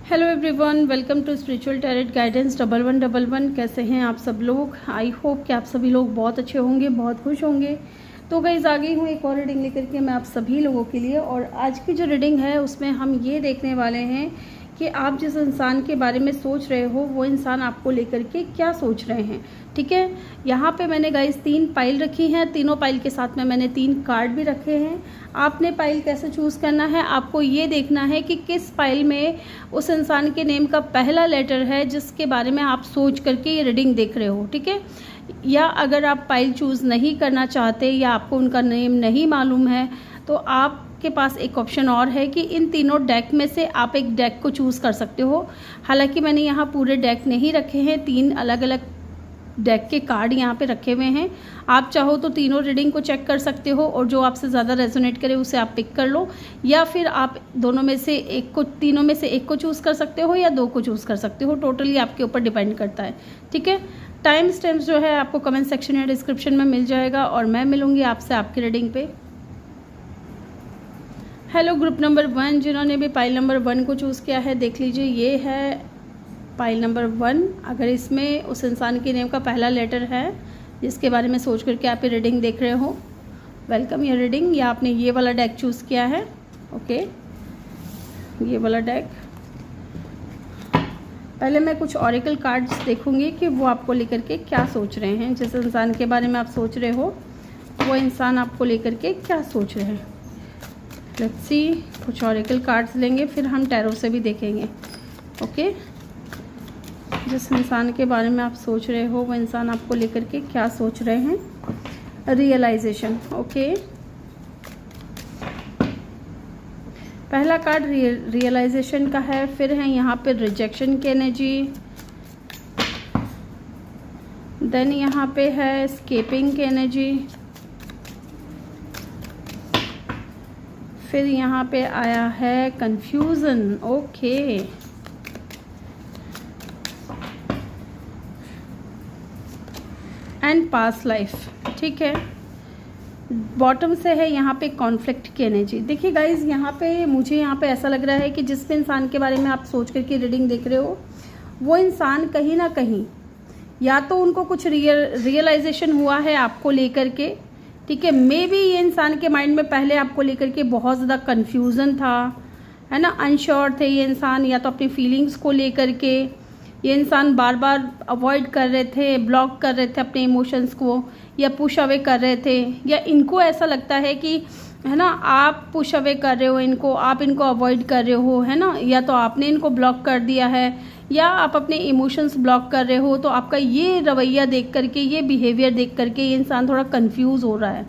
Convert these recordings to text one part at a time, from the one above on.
Hello everyone, welcome to spiritual tarot guidance 1111। कैसे हैं आप सब लोग? आई होप कि आप सभी लोग बहुत अच्छे होंगे, बहुत खुश होंगे। तो गाइस आ गई हूँ एक और रीडिंग लेकर के मैं आप सभी लोगों के लिए। और आज की जो रीडिंग है उसमें हम ये देखने वाले हैं कि आप जिस इंसान के बारे में सोच रहे हो वो इंसान आपको लेकर के क्या सोच रहे हैं। ठीक है, यहाँ पे मैंने गाइस 3 पाइल रखी हैं। तीनों पाइल के साथ में मैंने 3 कार्ड भी रखे हैं। आपने पाइल कैसे चूज़ करना है, आपको ये देखना है कि किस पाइल में उस इंसान के नेम का पहला लेटर है जिसके बारे में आप सोच करके ये रीडिंग देख रहे हो। ठीक है, या अगर आप पाइल चूज़ नहीं करना चाहते या आपको उनका नेम नहीं मालूम है तो आपके पास एक ऑप्शन और है कि इन तीनों डेक में से आप एक डेक को चूज़ कर सकते हो। हालांकि मैंने यहाँ पूरे डेक नहीं रखे हैं, 3 अलग अलग डेक के कार्ड यहाँ पे रखे हुए हैं। आप चाहो तो तीनों रीडिंग को चेक कर सकते हो और जो आपसे ज़्यादा रेजोनेट करे उसे आप पिक कर लो, या फिर आप दोनों में से एक को, तीनों में से एक को चूज़ कर सकते हो या 2 को चूज़ कर सकते हो। टोटली आपके ऊपर डिपेंड करता है। ठीक है, टाइम स्टैम्प्स जो है आपको कमेंट सेक्शन या डिस्क्रिप्शन में मिल जाएगा और मैं मिलूँगी आपसे आपकी रीडिंग पे। हेलो ग्रुप नंबर 1, जिन्होंने भी पाइल नंबर 1 को चूज़ किया है देख लीजिए, ये है पाइल नंबर 1। अगर इसमें उस इंसान के नेम का पहला लेटर है जिसके बारे में सोच करके आप ये रीडिंग देख रहे हो, वेलकम ये रीडिंग। या आपने ये वाला डेक चूज़ किया है, ओके, ये वाला डेक। पहले मैं कुछ ऑरेकल कार्ड्स देखूंगी कि वो आपको लेकर के क्या सोच रहे हैं। जिस इंसान के बारे में आप सोच रहे हो वो इंसान आपको लेकर के क्या सोच रहे हैं। लेट्स सी, कुछ ऑरेकल कार्ड्स लेंगे फिर हम टैरो से भी देखेंगे। ओके, जिस इंसान के बारे में आप सोच रहे हो वो इंसान आपको लेकर के क्या सोच रहे हैं। Realisation, okay. पहला कार्ड रियलाइजेशन का है। फिर है यहाँ पे रिजेक्शन की एनर्जी, देन यहाँ पे है एस्केपिंग की एनर्जी, फिर यहाँ पे आया है confusion, okay. And past life, ठीक है। बॉटम से है यहाँ पे कॉन्फ्लिक्ट की एनर्जी। देखिए गाइज, यहाँ पे मुझे यहाँ पे ऐसा लग रहा है कि जिस इंसान के बारे में आप सोच करके रीडिंग देख रहे हो वो इंसान कहीं ना कहीं या तो उनको कुछ रियलाइजेशन हुआ है आपको लेकर के, ठीक है। मे बी ये इंसान के माइंड में पहले आपको लेकर के बहुत ज़्यादा कन्फ्यूज़न था, है ना, अनश्योर थे ये इंसान, या तो अपनी फीलिंग्स को लेकर के ये इंसान बार बार अवॉइड कर रहे थे, ब्लॉक कर रहे थे अपने इमोशंस को, या पुश अवे कर रहे थे, या इनको ऐसा लगता है कि, है ना, आप पुश अवे कर रहे हो इनको, आप इनको अवॉइड कर रहे हो, है ना, या तो आपने इनको ब्लॉक कर दिया है या आप अपने इमोशंस ब्लॉक कर रहे हो। तो आपका ये रवैया देख करके, ये बिहेवियर देख करके ये इंसान थोड़ा कंफ्यूज हो रहा है,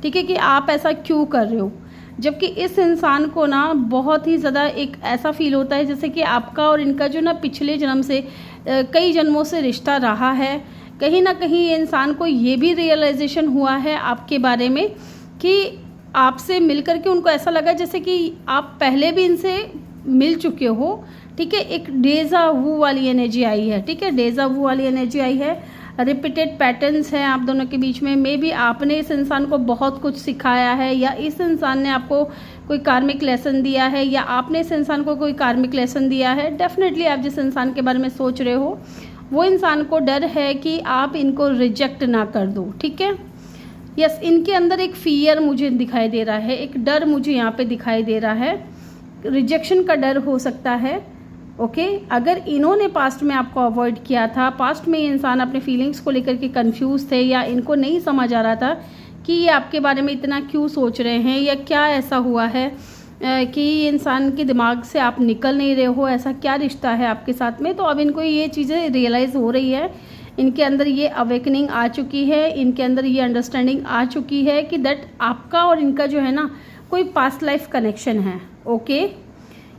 ठीक है, कि आप ऐसा क्यों कर रहे हो। जबकि इस इंसान को ना बहुत ही ज़्यादा एक ऐसा फील होता है जैसे कि आपका और इनका जो ना पिछले जन्म से कई जन्मों से रिश्ता रहा है। कहीं ना कहीं ये इंसान को ये भी रियलाइजेशन हुआ है आपके बारे में कि आपसे मिल करके उनको ऐसा लगा जैसे कि आप पहले भी इनसे मिल चुके हो, ठीक है। एक डेजा वू वाली एनर्जी आई है, ठीक है, डेजा वू वाली एनर्जी आई है। रिपीटेड पैटर्न्स हैं आप दोनों के बीच में। मे बी आपने इस इंसान को बहुत कुछ सिखाया है, या इस इंसान ने आपको कोई कार्मिक लेसन दिया है, या आपने इस इंसान को कोई कार्मिक लेसन दिया है। डेफिनेटली आप जिस इंसान के बारे में सोच रहे हो वो इंसान को डर है कि आप इनको रिजेक्ट ना कर दो, ठीक है। यस, इनके अंदर एक फियर मुझे दिखाई दे रहा है, एक डर मुझे यहाँ पे दिखाई दे रहा है। रिजेक्शन का डर हो सकता है, ओके। अगर इन्होंने पास्ट में आपको अवॉइड किया था, पास्ट में ये इंसान अपने फीलिंग्स को लेकर के कंफ्यूज थे, या इनको नहीं समझ आ रहा था कि ये आपके बारे में इतना क्यों सोच रहे हैं, या क्या ऐसा हुआ है कि ये इंसान के दिमाग से आप निकल नहीं रहे हो, ऐसा क्या रिश्ता है आपके साथ में। तो अब इनको ये चीज़ें रियलाइज़ हो रही है, इनके अंदर ये अवेकनिंग आ चुकी है, इनके अंदर ये अंडरस्टैंडिंग आ चुकी है कि दैट आपका और इनका जो है ना कोई पास्ट लाइफ कनेक्शन है, ओके।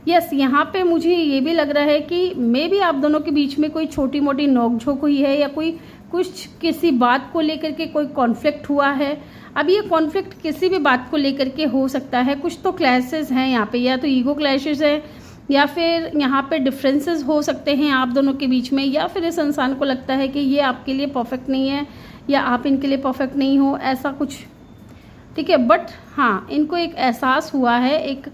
यस, यहाँ पे मुझे ये भी लग रहा है कि मे बी आप दोनों के बीच में कोई छोटी मोटी नोकझोंक हुई है, या कोई कुछ किसी बात को लेकर के कोई कॉन्फ्लिक्ट हुआ है। अब ये कॉन्फ्लिक्ट किसी भी बात को लेकर के हो सकता है। कुछ तो क्लैशेस हैं यहाँ पे, या तो ईगो क्लैशेस है, या फिर यहाँ पे डिफरेंसेस हो सकते हैं आप दोनों के बीच में, या फिर इस इंसान को लगता है कि ये आपके लिए परफेक्ट नहीं है या आप इनके लिए परफेक्ट नहीं हो, ऐसा कुछ, ठीक है। बट हाँ, इनको एक एहसास हुआ है, एक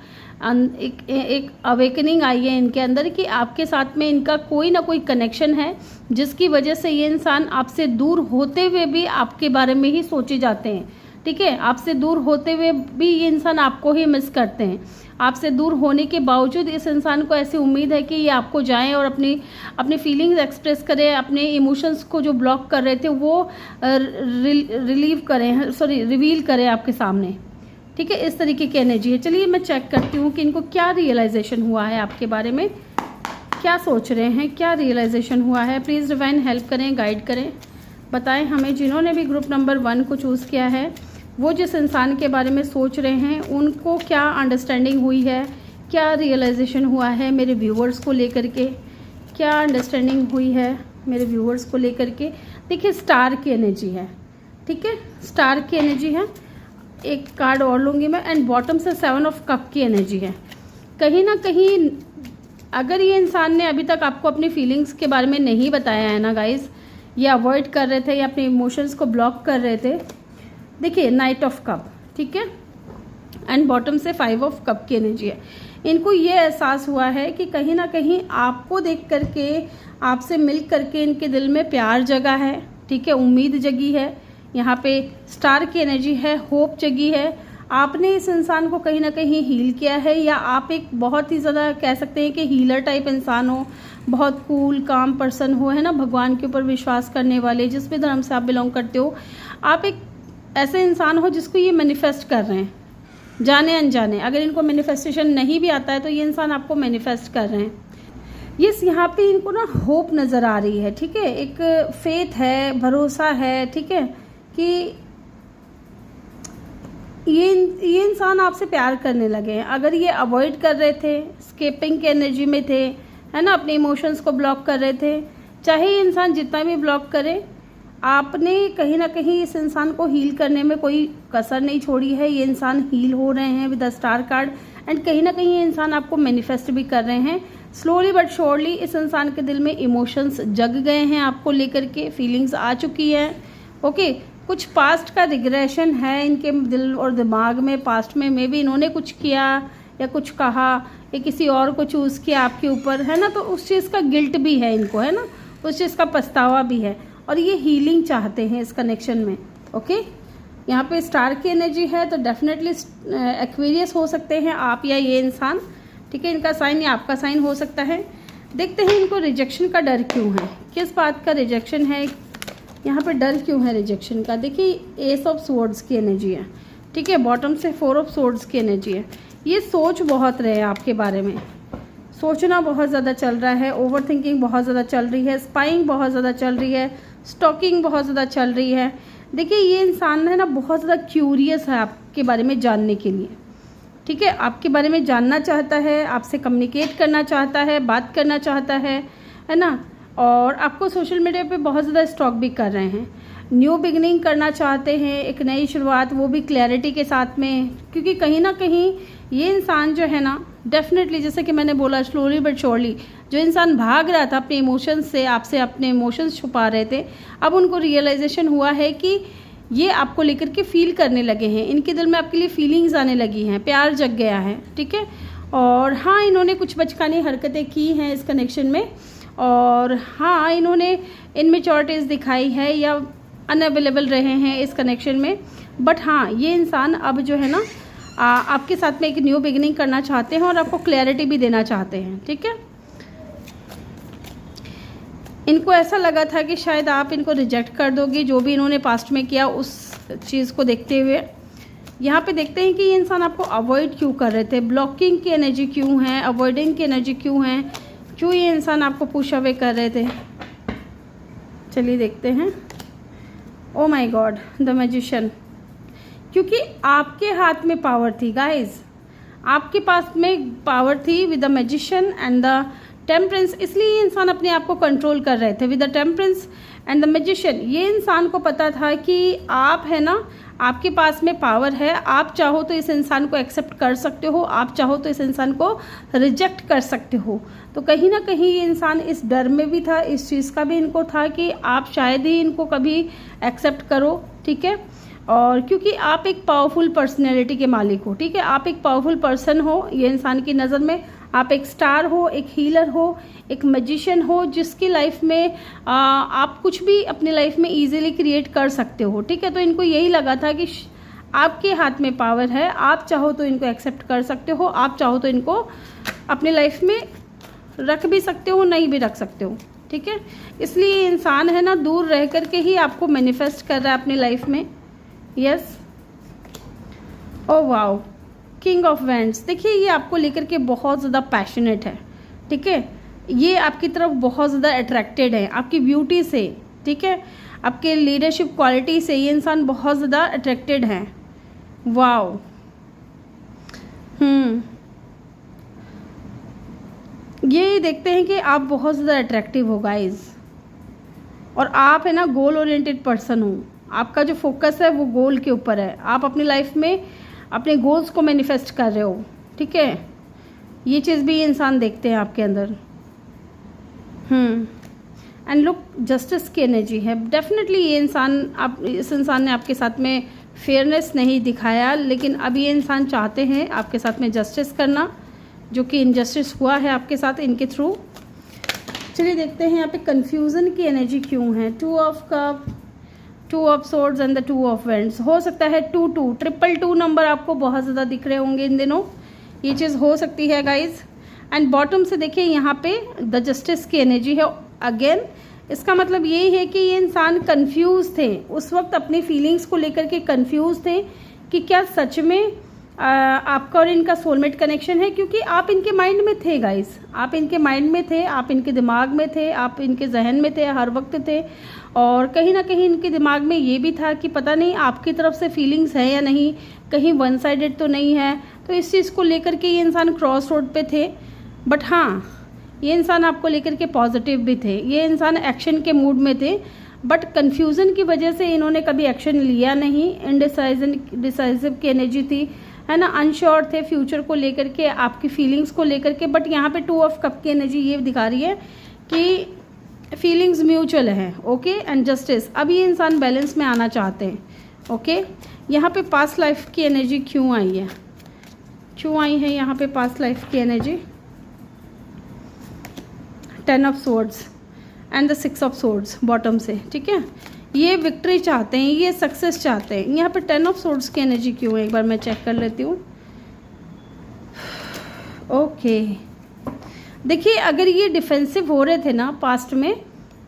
एक अवेकनिंग आई है इनके अंदर कि आपके साथ में इनका कोई ना कोई कनेक्शन है, जिसकी वजह से ये इंसान आपसे दूर होते हुए भी आपके बारे में ही सोचे जाते हैं। ठीक है, आपसे दूर होते हुए भी ये इंसान आपको ही मिस करते हैं। आपसे दूर होने के बावजूद इस इंसान को ऐसी उम्मीद है कि ये आपको जाएं और अपनी फीलिंग्स एक्सप्रेस करें, अपने इमोशंस को जो ब्लॉक कर रहे थे वो रिवील करें आपके सामने। ठीक है, इस तरीके की एनर्जी है। चलिए मैं चेक करती हूँ कि इनको क्या रियलाइजेशन हुआ है आपके बारे में, क्या सोच रहे हैं, क्या रियलाइजेशन हुआ है। प्लीज़ डिवाइन हेल्प करें, गाइड करें, बताएं हमें। जिन्होंने भी ग्रुप नंबर 1 को चूज़ किया है, वो जिस इंसान के बारे में सोच रहे हैं उनको क्या अंडरस्टैंडिंग हुई है, क्या रियलाइजेशन हुआ है मेरे व्यूवर्स को लेकर के, क्या अंडरस्टैंडिंग हुई है मेरे व्यूवर्स को लेकर के। देखिए स्टार की एनर्जी है। ठीक है, स्टार की एनर्जी है। एक कार्ड और लूँगी मैं, एंड बॉटम से 7 ऑफ कप की एनर्जी है। कहीं ना कहीं अगर ये इंसान ने अभी तक आपको अपनी फीलिंग्स के बारे में नहीं बताया है ना गाइज, ये अवॉइड कर रहे थे या अपने इमोशंस को ब्लॉक कर रहे थे। देखिए नाइट ऑफ कप, ठीक है, एंड बॉटम से 5 ऑफ कप की एनर्जी है। इनको ये एहसास हुआ है कि कहीं ना कहीं आपको देख करके, आपसे मिल करके इनके दिल में प्यार जगा है। ठीक है, उम्मीद जगी है। यहाँ पे स्टार की एनर्जी है, होप जगी है। आपने इस इंसान को कहीं ना कहीं हील किया है, या आप एक बहुत ही ज़्यादा कह सकते हैं कि हीलर टाइप इंसान हो, बहुत कूल काम पर्सन हो, है ना, भगवान के ऊपर विश्वास करने वाले, जिस भी धर्म से आप बिलोंग करते हो। आप एक ऐसे इंसान हो जिसको ये मैनिफेस्ट कर रहे हैं, जाने अनजाने। अगर इनको मैनिफेस्टेशन नहीं भी आता है तो ये इंसान आपको मैनिफेस्ट कर रहे हैं। यस, यहाँ पे इनको ना होप नज़र आ रही है। ठीक है, एक फेथ है, भरोसा है। ठीक है, कि ये इंसान आपसे प्यार करने लगे हैं। अगर ये अवॉइड कर रहे थे, स्केपिंग की एनर्जी में थे, है ना, अपने इमोशंस को ब्लॉक कर रहे थे, चाहे ये इंसान जितना भी ब्लॉक करे, आपने कहीं ना कहीं इस इंसान को हील करने में कोई कसर नहीं छोड़ी है। ये इंसान हील हो रहे हैं with the star card, and कहीं ना कहीं ये इंसान आपको मैनिफेस्ट भी कर रहे हैं। स्लोली बट श्योरली इस इंसान के दिल में इमोशंस जग गए हैं आपको लेकर के, फीलिंग्स आ चुकी है। ओके, कुछ पास्ट का रिग्रेशन है इनके दिल और दिमाग में। पास्ट में मे भी इन्होंने कुछ किया या कुछ कहा या किसी और को चूज़ किया आपके ऊपर, है ना, तो उस चीज़ का गिल्ट भी है इनको, है ना, उस चीज़ का पछतावा भी है, और ये हीलिंग चाहते हैं इस कनेक्शन में। ओके, यहाँ पे स्टार की एनर्जी है, तो डेफिनेटली एक्वेरियस हो सकते हैं आप या ये इंसान। ठीक है, इनका साइन या आपका साइन हो सकता है। देखते हैं इनको रिजेक्शन का डर क्यों है, किस बात का रिजेक्शन है, यहाँ पे डर क्यों है रिजेक्शन का। देखिए एस ऑफ स्वॉर्ड्स की एनर्जी है। ठीक है, बॉटम से 4 ऑफ स्वॉर्ड्स की एनर्जी है। ये सोच बहुत रहे हैं आपके बारे में, सोचना बहुत ज़्यादा चल रहा है, ओवर थिंकिंग बहुत ज़्यादा चल रही है, स्पाइंग बहुत ज़्यादा चल रही है, स्टॉकिंग बहुत ज़्यादा चल रही है। देखिए ये इंसान है ना बहुत ज़्यादा क्यूरियस है आपके बारे में जानने के लिए। ठीक है, आपके बारे में जानना चाहता है, आपसे कम्युनिकेट करना चाहता है, बात करना चाहता है ना, और आपको सोशल मीडिया पे बहुत ज़्यादा स्टॉक भी कर रहे हैं। न्यू बिगनिंग करना चाहते हैं, एक नई शुरुआत, वो भी क्लैरिटी के साथ में, क्योंकि कहीं ना कहीं ये इंसान जो है ना डेफिनेटली, जैसे कि मैंने बोला, स्लोली बट श्योरली जो इंसान भाग रहा था अपने इमोशंस से, आपसे अपने इमोशंस छुपा रहे थे, अब उनको रियलाइजेशन हुआ है कि ये आपको लेकर के फील करने लगे हैं। इनके दिल में आपके लिए फीलिंग्स आने लगी हैं, प्यार जग गया है। ठीक है, और हाँ इन्होंने कुछ बचकानी हरकतें की हैं इस कनेक्शन में, और हाँ इन्होंने इनमेच्योरिटीज़ दिखाई है या अनअवेलेबल रहे हैं इस कनेक्शन में। बट हाँ ये इंसान अब जो है ना आपके साथ में एक न्यू बिगिनिंग करना चाहते हैं और आपको क्लैरिटी भी देना चाहते हैं। ठीक है, इनको ऐसा लगा था कि शायद आप इनको रिजेक्ट कर दोगे, जो भी इन्होंने पास्ट में किया उस चीज़ को देखते हुए। यहाँ पे देखते हैं कि ये इंसान आपको अवॉइड क्यों कर रहे थे, ब्लॉकिंग की एनर्जी क्यों है, अवॉइडिंग की एनर्जी क्यों है, क्यों ये इंसान आपको पुश अवे कर रहे थे। चलिए देखते हैं। Oh my God, the magician, क्योंकि आपके हाथ में पावर थी गाइज, आपके पास में पावर थी with the magician and the temperance, इसलिए ये इंसान अपने आप को कंट्रोल कर रहे थे with the temperance and the magician. ये इंसान को पता था कि आप है ना, आपके पास में पावर है, आप चाहो तो इस इंसान को एक्सेप्ट कर सकते हो, आप चाहो तो इस इंसान को रिजेक्ट कर सकते हो। तो कहीं ना कहीं ये इंसान इस डर में भी था, इस चीज़ का भी इनको था कि आप शायद ही इनको कभी एक्सेप्ट करो। ठीक है, और क्योंकि आप एक पावरफुल पर्सनैलिटी के मालिक हो, ठीक है, आप एक पावरफुल पर्सन हो ये इंसान की नज़र में। आप एक स्टार हो, एक हीलर हो, एक मैजिशियन हो, जिसकी लाइफ में आप कुछ भी अपनी लाइफ में इजीली क्रिएट कर सकते हो, ठीक है। तो इनको यही लगा था कि आपके हाथ में पावर है, आप चाहो तो इनको एक्सेप्ट कर सकते हो, आप चाहो तो इनको अपनी लाइफ में रख भी सकते हो, नहीं भी रख सकते हो, ठीक है। इसलिए इंसान है ना, दूर रह करके ही आपको मैनिफेस्ट कर रहा है अपनी लाइफ में। Yes, oh wow, king of wands. देखिए ये आपको लेकर के बहुत ज़्यादा पैशनेट है, ठीक है, ये आपकी तरफ बहुत ज़्यादा अट्रैक्टेड है, आपकी ब्यूटी से, ठीक है, आपके लीडरशिप क्वालिटी से ये इंसान बहुत ज़्यादा अट्रैक्टेड है। वाओ, ये देखते हैं कि आप बहुत ज़्यादा अट्रैक्टिव हो गाइज, और आप है ना गोल ओरिएंटेड पर्सन हो। आपका जो फोकस है वो गोल के ऊपर है, आप अपनी लाइफ में अपने गोल्स को मैनिफेस्ट कर रहे हो, ठीक है। ये चीज़ भी ये इंसान देखते हैं आपके अंदर। एंड लुक, जस्टिस की एनर्जी है। डेफिनेटली ये इंसान, इस इंसान ने आपके साथ में फेयरनेस नहीं दिखाया, लेकिन अब ये इंसान चाहते हैं आपके साथ में जस्टिस करना, जो कि इनजस्टिस हुआ है आपके साथ इनके थ्रू। चलिए देखते हैं यहाँ पे कन्फ्यूज़न की एनर्जी क्यों है। 2 of cup, 2 of swords and the 2 of wands. हो सकता है 2 ट्रिपल 2 नंबर आपको बहुत ज़्यादा दिख रहे होंगे इन दिनों, ये चीज़ हो सकती है गाइज। एंड बॉटम से देखिए यहाँ पे द जस्टिस की एनर्जी है अगेन। इसका मतलब ये है कि ये इंसान कंफ्यूज थे उस वक्त, अपनी फीलिंग्स को लेकर के कंफ्यूज थे कि क्या सच में आपका और इनका सोलमेट कनेक्शन है, क्योंकि आप इनके माइंड में थे गाइस, आप इनके माइंड में थे, आप इनके दिमाग में थे, आप इनके जहन में थे, हर वक्त थे। और कहीं ना कहीं इनके दिमाग में ये भी था कि पता नहीं आपकी तरफ से फीलिंग्स है या नहीं, कहीं वन साइडेड तो नहीं है। तो इस चीज़ को लेकर के ये इंसान क्रॉस रोड पे थे। बट हाँ, ये इंसान आपको लेकर के पॉजिटिव भी थे, ये इंसान एक्शन के मूड में थे, बट कन्फ्यूज़न की वजह से इन्होंने कभी एक्शन लिया नहीं। डिसाइसिव की एनर्जी थी, है ना, अनश्योर थे फ्यूचर को लेकर के, आपकी फीलिंग्स को लेकर के। बट यहाँ पे 2 ऑफ कप की एनर्जी ये दिखा रही है कि फीलिंग्स म्यूचुअल हैं, ओके, एंड जस्टिस। अब ये इंसान बैलेंस में आना चाहते हैं, ओके। यहाँ पे पास्ट लाइफ की एनर्जी क्यों आई है, क्यों आई है यहाँ पे पास्ट लाइफ की energy. 10 of swords and the 6 of swords bottom से, ठीक है। ये विक्ट्री चाहते हैं, ये सक्सेस चाहते हैं। यहाँ पे 10 ऑफ सोर्ड्स की एनर्जी क्यों है, एक बार मैं चेक कर लेती हूँ। ओके, देखिए अगर ये डिफेंसिव हो रहे थे ना पास्ट में,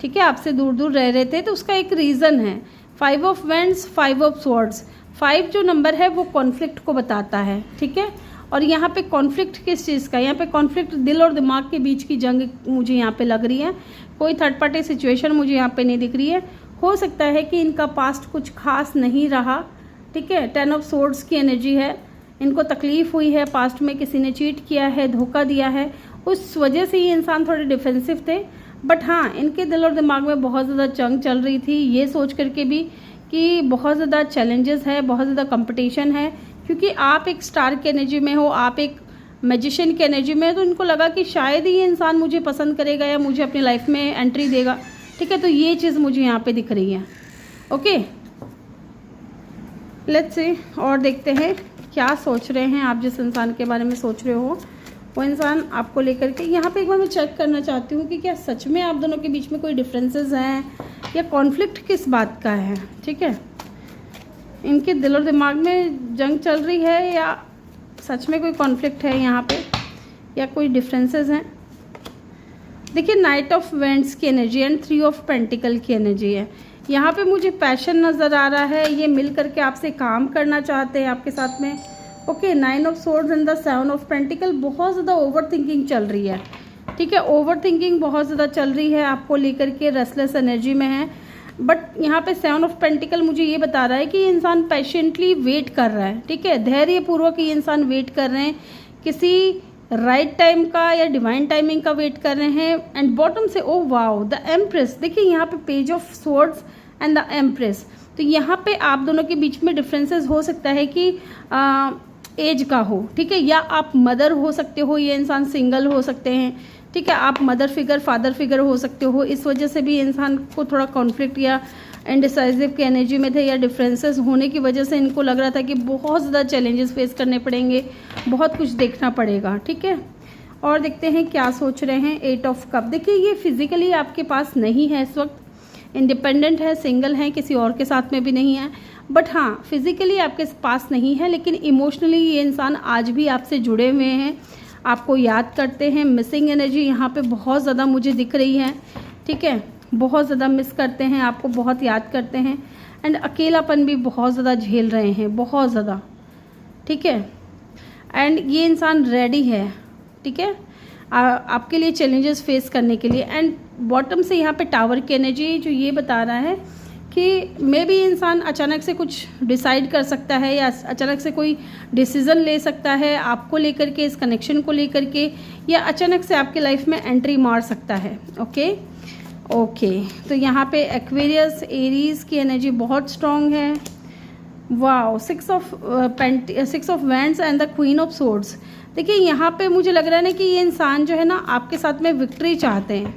ठीक है, आपसे दूर दूर रह रहे थे, तो उसका एक रीज़न है। 5 ऑफ वैंड्स, 5 ऑफ सोर्ड्स। 5 जो नंबर है वो कॉन्फ्लिक्ट को बताता है, ठीक है। और यहाँ पे कॉन्फ्लिक्ट किस चीज़ का, यहाँ पे कॉन्फ्लिक्ट दिल और दिमाग के बीच की जंग मुझे यहाँ पे लग रही है। कोई थर्ड पार्टी सिचुएशन मुझे यहाँ पे नहीं दिख रही है। हो सकता है कि इनका पास्ट कुछ खास नहीं रहा, ठीक है। 10 ऑफ सोर्ड्स की एनर्जी है, इनको तकलीफ हुई है पास्ट में, किसी ने चीट किया है, धोखा दिया है, उस वजह से ये इंसान थोड़े डिफेंसिव थे। बट हाँ, इनके दिल और दिमाग में बहुत ज़्यादा जंग चल रही थी, ये सोच करके भी कि बहुत ज़्यादा चैलेंजेस है, बहुत ज़्यादा कंपटीशन है, क्योंकि आप एक स्टार की एनर्जी में हो, आप एक मैजिशियन की एनर्जी में है। तो इनको लगा कि शायद ही ये इंसान मुझे पसंद करेगा या मुझे अपनी लाइफ में एंट्री देगा, ठीक है। तो ये चीज़ मुझे यहाँ पे दिख रही है, ओके। लेट्स सी, और देखते हैं क्या सोच रहे हैं आप, जिस इंसान के बारे में सोच रहे हो वो इंसान आपको लेकर के। यहाँ पे एक बार मैं चेक करना चाहती हूँ कि क्या सच में आप दोनों के बीच में कोई डिफरेंसेस हैं या कॉन्फ्लिक्ट किस बात का है, ठीक है। इनके दिल और दिमाग में जंग चल रही है या सच में कोई कॉन्फ्लिक्ट है यहाँ पे, या कोई डिफरेंसेस हैं। देखिए नाइट ऑफ वेंट्स की एनर्जी एंड 3 ऑफ पेंटिकल की एनर्जी है। यहाँ पे मुझे पैशन नज़र आ रहा है, ये मिल करके आपसे काम करना चाहते हैं आपके साथ में, okay. 9 of swords and the 7 of pentacle. बहुत ज़्यादा ओवर थिंकिंग चल रही है, ठीक है, ओवर थिंकिंग बहुत ज़्यादा चल रही है आपको लेकर के, रेस्टलेस एनर्जी में है। बट यहाँ पे 7 ऑफ पेंटिकल मुझे ये बता रहा है कि ये इंसान पेशेंटली वेट कर रहा है, ठीक है, धैर्यपूर्वक ये इंसान वेट कर रहे हैं, किसी राइट टाइम का या डिवाइन टाइमिंग का वेट कर रहे हैं। एंड बॉटम से ओ वाओ, द एम्प्रेस। देखिए यहाँ पे page of swords and the empress. तो यहाँ पे आप दोनों के बीच में डिफरेंसेस हो सकता है कि एज का हो, ठीक है, या आप मदर हो सकते हो, ये इंसान सिंगल हो सकते हैं, ठीक है। आप मदर फिगर, फादर फिगर हो सकते हो, इस वजह से भी इंसान को थोड़ा कॉन्फ्लिक्ट या इनडिसाइसिव की एनर्जी में थे, या डिफरेंसेस होने की वजह से इनको लग रहा था कि बहुत ज़्यादा चैलेंजेस फेस करने पड़ेंगे, बहुत कुछ देखना पड़ेगा, ठीक है। और देखते हैं क्या सोच रहे हैं। 8 ऑफ कप, देखिए ये फिजिकली आपके पास नहीं है इस वक्त, इंडिपेंडेंट है, सिंगल है, किसी और के साथ में भी नहीं है, बट हाँ फिजिकली आपके पास नहीं है, लेकिन इमोशनली ये इंसान आज भी आपसे जुड़े हुए हैं, आपको याद करते हैं। मिसिंग एनर्जी यहाँ पे बहुत ज़्यादा मुझे दिख रही है, ठीक है, बहुत ज़्यादा मिस करते हैं, आपको बहुत याद करते हैं, एंड अकेलापन भी बहुत ज़्यादा झेल रहे हैं, बहुत ज़्यादा, ठीक है। एंड ये इंसान रेडी है, ठीक है, आपके लिए चैलेंजेस फेस करने के लिए। एंड बॉटम से यहाँ पे टावर की एनर्जी जो ये बता रहा है कि मे बी इंसान अचानक से कुछ डिसाइड कर सकता है, या अचानक से कोई डिसीज़न ले सकता है आपको लेकर के, इस कनेक्शन को लेकर के, या अचानक से आपके लाइफ में एंट्री मार सकता है। ओके, तो यहाँ पे एक्वेरियस, एरीज की एनर्जी बहुत स्ट्रॉन्ग है। Wow, 6 of wands and the queen of swords. देखिए यहाँ पे मुझे लग रहा है ना कि ये इंसान जो है ना आपके साथ में विक्ट्री चाहते हैं,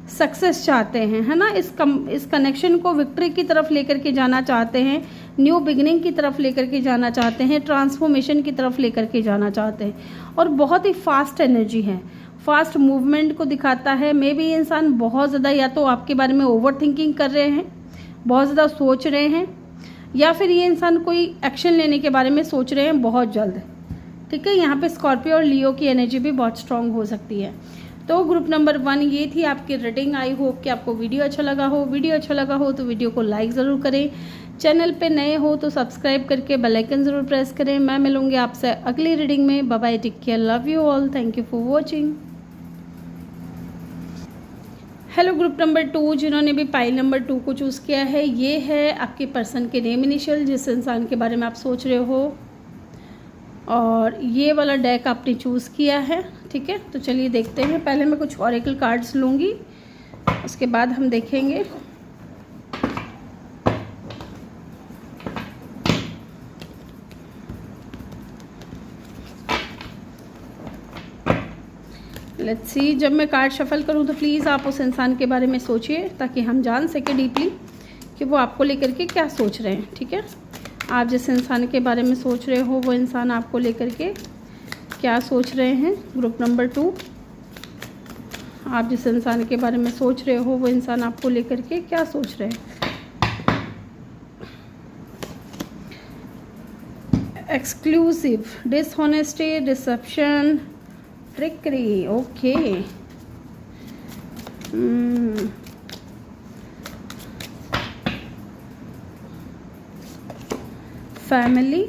सक्सेस चाहते हैं, है ना, इस कनेक्शन को विक्ट्री की तरफ लेकर के जाना चाहते हैं, न्यू बिगिनिंग की तरफ लेकर के जाना चाहते हैं, ट्रांसफॉर्मेशन की तरफ लेकर के जाना चाहते हैं। और बहुत ही फास्ट एनर्जी है, फास्ट मूवमेंट को दिखाता है। मे बी इंसान बहुत ज़्यादा या तो आपके बारे में ओवर थिंकिंग कर रहे हैं, बहुत ज़्यादा सोच रहे हैं, या फिर ये इंसान कोई एक्शन लेने के बारे में सोच रहे हैं बहुत जल्द, ठीक है। यहाँ पे स्कॉर्पियो और लियो की एनर्जी भी बहुत स्ट्रांग हो सकती है। तो ग्रुप नंबर 1 ये थी आपकी रीडिंग। आई होप कि आपको वीडियो अच्छा लगा हो। वीडियो अच्छा लगा हो तो वीडियो को लाइक ज़रूर करें, चैनल पे नए हो तो सब्सक्राइब करके बेल आइकन ज़रूर प्रेस करें। मैं मिलूंगी आपसे अगली रीडिंग में। Bye bye, take care, love you all, thank you for watching. Hello group number 2, जिन्होंने भी पाइल नंबर 2 को चूज़ किया है, ये है आपके पर्सन के नेम इनिशियल, जिस इंसान के बारे में आप सोच रहे हो, और ये वाला डेक आपने चूज़ किया है, ठीक है। तो चलिए देखते हैं। पहले मैं कुछ ऑरेकल कार्ड्स लूँगी, उसके बाद हम देखेंगे। लेट्स सी, जब मैं कार्ड शफल करूं तो प्लीज़ आप उस इंसान के बारे में सोचिए, ताकि हम जान सके डीपली कि वो आपको लेकर के क्या सोच रहे हैं, ठीक है। आप जिस इंसान के बारे में सोच रहे हो वो इंसान आपको लेकर के क्या सोच रहे हैं। ग्रुप नंबर 2, आप जिस इंसान के बारे में सोच रहे हो वो इंसान आपको लेकर के क्या सोच रहे हैं। Exclusive, dishonesty, deception, trickery, okay. Family,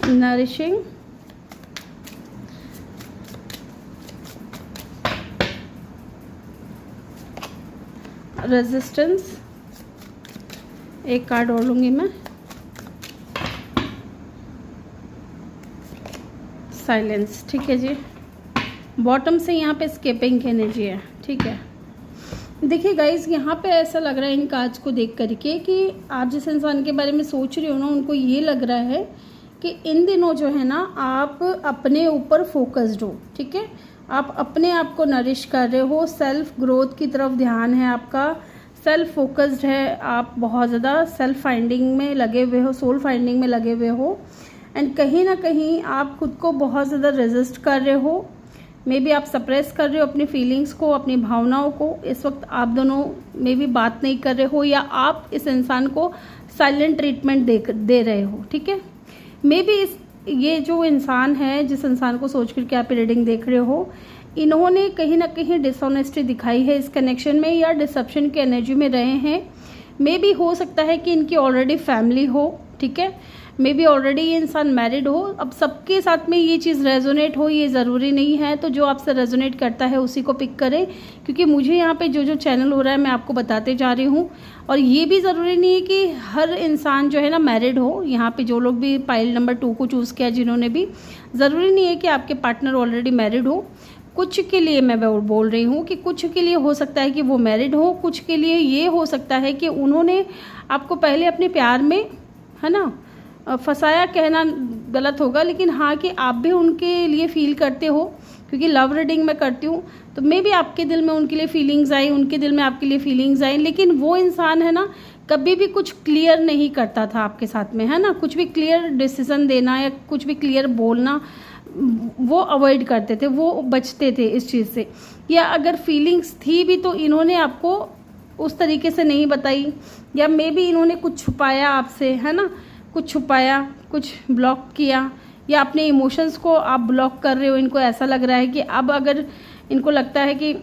nourishing, resistance, एक कार्ड और लूंगी मैं, साइलेंस, ठीक है जी। बॉटम से यहाँ पे स्केपिंग की एनर्जी है, ठीक है। देखिए गाइज, यहाँ पे ऐसा लग रहा है इन कार्ड्स को देख करके कि आप जिस इंसान के बारे में सोच रहे हो ना, उनको ये लग रहा है कि इन दिनों जो है ना आप अपने ऊपर फोकस्ड हो, ठीक है। आप अपने आप को नरिश कर रहे हो, सेल्फ ग्रोथ की तरफ ध्यान है आपका, सेल्फ फोकस्ड है आप, बहुत ज़्यादा सेल्फ फाइंडिंग में लगे हुए हो, सोल फाइंडिंग में लगे हुए हो। एंड कहीं ना कहीं आप खुद को बहुत ज़्यादा रेजिस्ट कर रहे हो, मे बी आप सप्रेस कर रहे हो अपनी फीलिंग्स को, अपनी भावनाओं को। इस वक्त आप दोनों मे बी बात नहीं कर रहे हो, या आप इस इंसान को साइलेंट ट्रीटमेंट दे रहे हो, ठीक है। मे बी ये जो इंसान है, जिस इंसान को सोच करके आप रीडिंग देख रहे हो, इन्होंने कहीं ना कहीं डिसऑनेस्टी दिखाई है इस कनेक्शन में, या डिसेप्शन के एनर्जी में रहे हैं। मे बी हो सकता है कि इनकी ऑलरेडी फैमिली हो, ठीक है, मे बी ऑलरेडी ये इंसान मैरिड हो। अब सबके साथ में ये चीज़ रेजोनेट हो ये ज़रूरी नहीं है, तो जो आपसे रेजोनेट करता है उसी को पिक करें, क्योंकि मुझे यहाँ पे जो चैनल हो रहा है मैं आपको बताते जा रही हूँ। और ये भी ज़रूरी नहीं है कि हर इंसान जो है ना मैरिड हो। यहाँ पे जो लोग भी पाइल नंबर 2 को चूज़ किया, जिन्होंने भी, ज़रूरी नहीं है कि आपके पार्टनर ऑलरेडी मैरिड हो। कुछ के लिए मैं बोल रही हूँ कि कुछ के लिए हो सकता है कि वो मैरिड हो, कुछ के लिए ये हो सकता है कि उन्होंने आपको पहले अपने प्यार में, है ना, फंसाया कहना गलत होगा, लेकिन हाँ कि आप भी उनके लिए फ़ील करते हो, क्योंकि लव रीडिंग मैं करती हूँ, तो मे भी आपके दिल में उनके लिए फीलिंग्स आई, उनके दिल में आपके लिए फीलिंग्स आई, लेकिन वो इंसान है ना कभी भी कुछ क्लियर नहीं करता था आपके साथ में, है ना, कुछ भी क्लियर डिसीजन देना या कुछ भी क्लियर बोलना वो अवॉइड करते थे, वो बचते थे इस चीज़ से। या अगर फीलिंग्स थी भी तो इन्होंने आपको उस तरीके से नहीं बताई, या मे बी इन्होंने कुछ छुपाया आपसे, है ना, कुछ छुपाया, कुछ ब्लॉक किया, या अपने इमोशंस को आप ब्लॉक कर रहे हो। इनको ऐसा लग रहा है कि अब अगर इनको लगता है कि,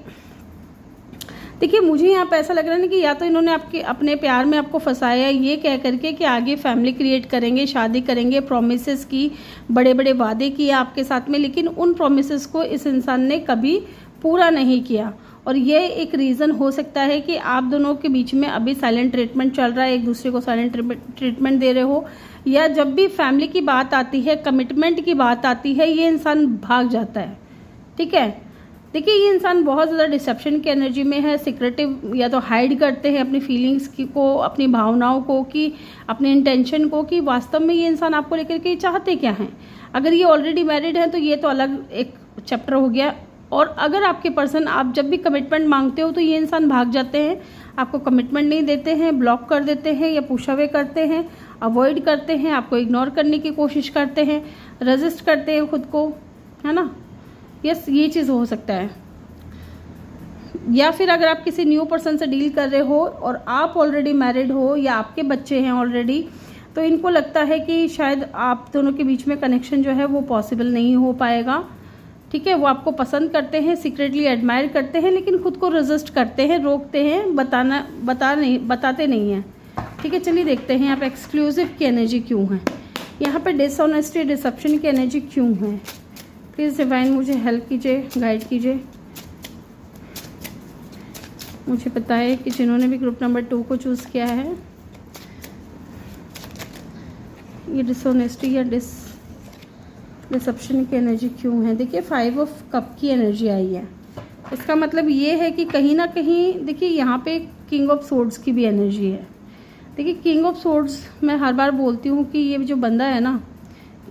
देखिए मुझे यहाँ पे ऐसा लग रहा है ना कि या तो इन्होंने आपके अपने प्यार में आपको फंसाया ये कह करके कि आगे फैमिली क्रिएट करेंगे, शादी करेंगे, प्रोमिसेस की, बड़े बड़े वादे किए आपके साथ में, लेकिन उन प्रोमिसेस को इस इंसान ने कभी पूरा नहीं किया। और ये एक रीज़न हो सकता है कि आप दोनों के बीच में अभी साइलेंट ट्रीटमेंट चल रहा है, एक दूसरे को साइलेंट ट्रीटमेंट दे रहे हो, या जब भी फैमिली की बात आती है, कमिटमेंट की बात आती है, ये इंसान भाग जाता है। ठीक है, देखिए ये इंसान बहुत ज़्यादा डिसेप्शन की एनर्जी में है, सिक्रेटिव, या तो हाइड करते हैं अपनी फीलिंग्स को, अपनी भावनाओं को, कि अपने इंटेंशन को, कि वास्तव में ये इंसान आपको लेकर के चाहते क्या हैं। अगर ये ऑलरेडी मैरिड है तो ये तो अलग एक चैप्टर हो गया, और अगर आपके पर्सन, आप जब भी कमिटमेंट मांगते हो तो ये इंसान भाग जाते हैं, आपको कमिटमेंट नहीं देते हैं, ब्लॉक कर देते हैं, या पुश अवे करते हैं, अवॉइड करते हैं, आपको इग्नोर करने की कोशिश करते हैं, रेजिस्ट करते हैं खुद को, है ना। यस, ये चीज़ हो सकता है। या फिर अगर आप किसी न्यू पर्सन से डील कर रहे हो और आप ऑलरेडी मैरिड हो या आपके बच्चे हैं ऑलरेडी, तो इनको लगता है कि शायद आप दोनों के बीच में कनेक्शन जो है वो पॉसिबल नहीं हो पाएगा। ठीक है, वो आपको पसंद करते हैं, सीक्रेटली एडमायर करते हैं, लेकिन खुद को रेजिस्ट करते हैं, रोकते हैं, बताते नहीं हैं। ठीक है, चलिए देखते हैं यहाँ पे एक्सक्लूसिव की एनर्जी क्यों है, यहाँ पे डिसऑनेस्टी, डिसेप्शन की एनर्जी क्यों है। प्लीज़ डिवाइन मुझे हेल्प कीजिए, गाइड कीजिए, मुझे पता है कि जिन्होंने भी ग्रुप नंबर 2 को चूज़ किया है, ये डिसऑनेस्टी या डिसेप्शन की एनर्जी क्यों है। देखिए 5 ऑफ कप की एनर्जी आई है, इसका मतलब ये है कि कहीं ना कहीं, देखिए यहाँ पे किंग ऑफ सोर्ड्स की भी एनर्जी है। देखिए किंग ऑफ सोर्ड्स, मैं हर बार बोलती हूँ कि ये जो बंदा है ना,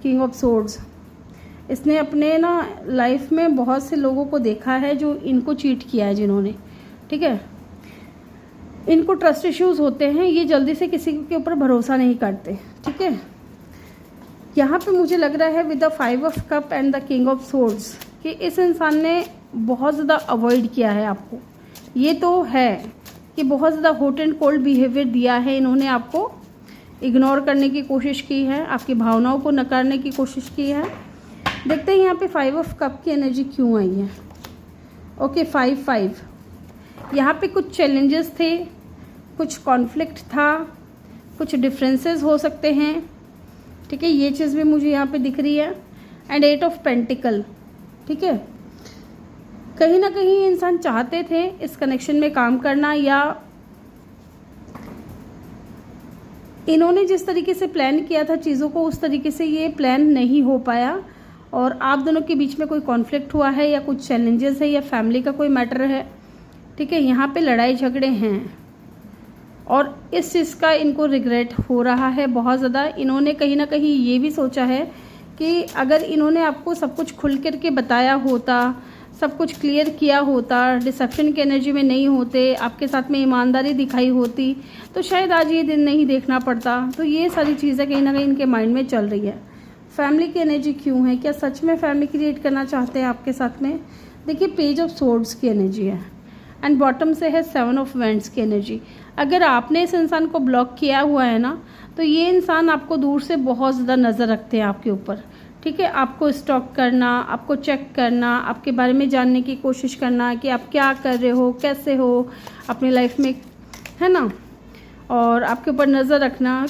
किंग ऑफ सोर्ड्स, इसने अपने ना लाइफ में बहुत से लोगों को देखा है जो इनको चीट किया है, जिन्होंने, ठीक है, इनको ट्रस्ट इश्यूज होते हैं, ये जल्दी से किसी के ऊपर भरोसा नहीं करते। ठीक है, यहाँ पे मुझे लग रहा है with the 5 of cup and the king of swords कि इस इंसान ने बहुत ज़्यादा अवॉइड किया है आपको। ये तो है कि बहुत ज़्यादा हॉट एंड कोल्ड बिहेवियर दिया है इन्होंने, आपको इग्नोर करने की कोशिश की है, आपकी भावनाओं को नकारने की कोशिश की है। देखते हैं यहाँ पे 5 ऑफ कप की एनर्जी क्यों आई है। ओके, 5 यहाँ पे कुछ चैलेंजेस थे, कुछ कॉन्फ्लिक्ट था, कुछ डिफरेंसेस हो सकते हैं। ठीक है, ये चीज़ भी मुझे यहाँ पे दिख रही है। एंड 8 ऑफ पेंटिकल, ठीक है, कहीं ना कहीं इंसान चाहते थे इस कनेक्शन में काम करना, या इन्होंने जिस तरीके से प्लान किया था चीज़ों को उस तरीके से ये प्लान नहीं हो पाया, और आप दोनों के बीच में कोई कॉन्फ्लिक्ट हुआ है, या कुछ चैलेंजेस है, या फैमिली का कोई मैटर है। ठीक है, यहाँ पे लड़ाई झगड़े हैं, और इस चीज़ का इनको रिग्रेट हो रहा है बहुत ज़्यादा। इन्होंने कहीं ना कहीं ये भी सोचा है कि अगर इन्होंने आपको सब कुछ खुल कर के बताया होता, सब कुछ क्लियर किया होता, डिसेप्शन की एनर्जी में नहीं होते, आपके साथ में ईमानदारी दिखाई होती, तो शायद आज ये दिन नहीं देखना पड़ता। तो ये सारी चीज़ें कहीं ना कहीं इनके माइंड में चल रही है। फैमिली की एनर्जी क्यों है, क्या सच में फैमिली क्रिएट करना चाहते हैं आपके साथ में। देखिए पेज ऑफ सोर्ड्स की एनर्जी है, एंड बॉटम से है 7 ऑफ वेंट्स की एनर्जी। अगर आपने इस इंसान को ब्लॉक किया हुआ है ना, तो ये इंसान आपको दूर से बहुत ज़्यादा नज़र रखते हैं आपके ऊपर। ठीक है, आपको स्टॉक करना, आपको चेक करना, आपके बारे में जानने की कोशिश करना कि आप क्या कर रहे हो, कैसे हो अपनी लाइफ में, है ना, और आपके ऊपर नज़र रखना।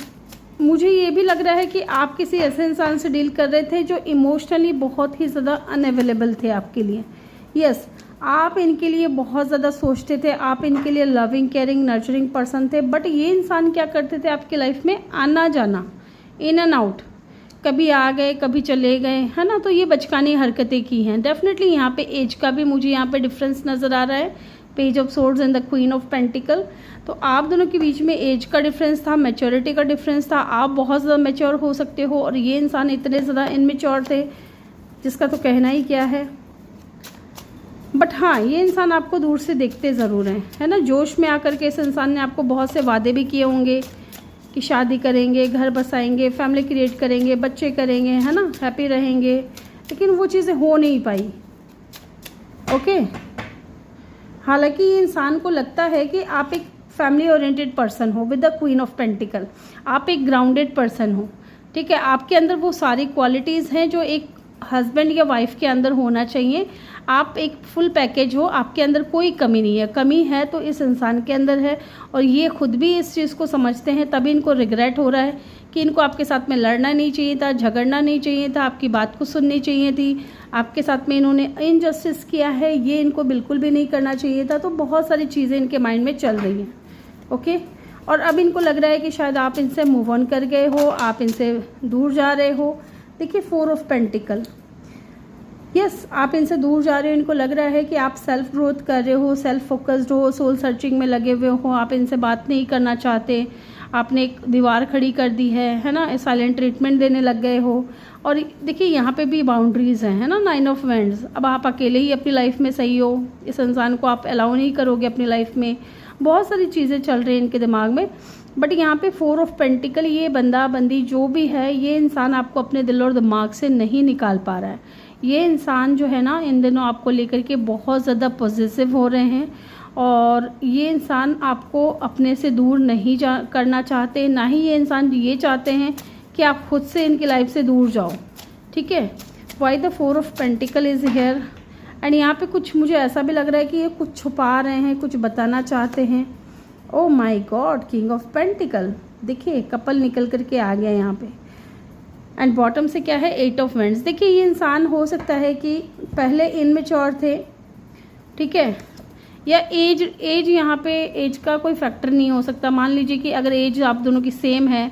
मुझे ये भी लग रहा है कि आप किसी ऐसे इंसान से डील कर रहे थे जो इमोशनली बहुत ही ज़्यादा अनअवेलेबल थे आपके लिए। यस, आप इनके लिए बहुत ज़्यादा सोचते थे, आप इनके लिए लविंग, केयरिंग, नर्चरिंग पर्सन थे, बट ये इंसान क्या करते थे आपके लाइफ में, आना जाना, इन एंड आउट, कभी आ गए कभी चले गए, है ना। तो ये बचकानी हरकतें की हैं। डेफिनेटली यहाँ पे एज का भी मुझे यहाँ पे डिफरेंस नज़र आ रहा है। Page of swords and the queen of pentacle. तो आप दोनों के बीच में एज का डिफरेंस था, मैच्योरिटी का डिफरेंस था। आप बहुत ज़्यादा मैच्योर हो सकते हो और ये इंसान इतने ज़्यादा इनमेच्योर थे जिसका तो कहना ही क्या है। बट हाँ, ये इंसान आपको दूर से देखते ज़रूर हैं, है ना। जोश में आकर के इस इंसान ने आपको बहुत से वादे भी किए होंगे कि शादी करेंगे, घर बसाएंगे, फैमिली क्रिएट करेंगे, बच्चे करेंगे, है ना, हैप्पी रहेंगे, लेकिन वो चीज़ें हो नहीं पाई। ओके, हालांकि ये इंसान को लगता है कि आप एक फैमिली ओरिएंटेड पर्सन हो with the queen of pentacle, आप एक ग्राउंडेड पर्सन हो, ठीक है। आपके अंदर वो सारी क्वालिटीज़ हैं जो एक हस्बैंड या वाइफ के अंदर होना चाहिए। आप एक फुल पैकेज हो, आपके अंदर कोई कमी नहीं है। कमी है तो इस इंसान के अंदर है और ये खुद भी इस चीज़ को समझते हैं, तभी इनको रिग्रेट हो रहा है कि इनको आपके साथ में लड़ना नहीं चाहिए था, झगड़ना नहीं चाहिए था, आपकी बात को सुननी चाहिए थी। आपके साथ में इन्होंने इनजस्टिस किया है, ये इनको बिल्कुल भी नहीं करना चाहिए था। तो बहुत सारी चीज़ें इनके माइंड में चल रही हैं। ओके, और अब इनको लग रहा है कि शायद आप इनसे मूव ऑन कर गए हो, आप इनसे दूर जा रहे हो। देखिए 4 ऑफ पेंटिकल, यस, आप इनसे दूर जा रहे हो। इनको लग रहा है कि आप सेल्फ ग्रोथ कर रहे हो, सेल्फ फोकस्ड हो, सोल सर्चिंग में लगे हुए हो, आप इनसे बात नहीं करना चाहते, आपने एक दीवार खड़ी कर दी है ना, साइलेंट ट्रीटमेंट देने लग गए हो। और देखिए यहाँ पे भी बाउंड्रीज हैं, है ना, 9 ऑफ वैंड्स। अब आप अकेले ही अपनी लाइफ में सही हो, इस इंसान को आप अलाउ नहीं करोगे अपनी लाइफ में। बहुत सारी चीज़ें चल रही हैं इनके दिमाग में। बट यहाँ पे 4 ऑफ पेंटिकल, ये बंदा बंदी जो भी है, ये इंसान आपको अपने दिल और दिमाग से नहीं निकाल पा रहा है। ये इंसान जो है ना, इन दिनों आपको लेकर के बहुत ज़्यादा पॉजिटिव हो रहे हैं और ये इंसान आपको अपने से दूर नहीं करना चाहते, ना ही ये इंसान ये चाहते हैं कि आप खुद से इनकी लाइफ से दूर जाओ, ठीक है। Why the 4 of pentacle is here. And यहाँ पे कुछ मुझे ऐसा भी लग रहा है कि ये कुछ छुपा रहे हैं, कुछ बताना चाहते हैं। ओ माई गॉड, किंग ऑफ पेंटिकल, देखिए कपल निकल करके आ गया यहाँ पे। एंड बॉटम से क्या है, 8 ऑफ वैंड्स। देखिए ये इंसान हो सकता है कि पहले इनमेच्योर थे, ठीक है, या एज यहाँ पे एज का कोई फैक्टर नहीं हो सकता। मान लीजिए कि अगर एज आप दोनों की सेम है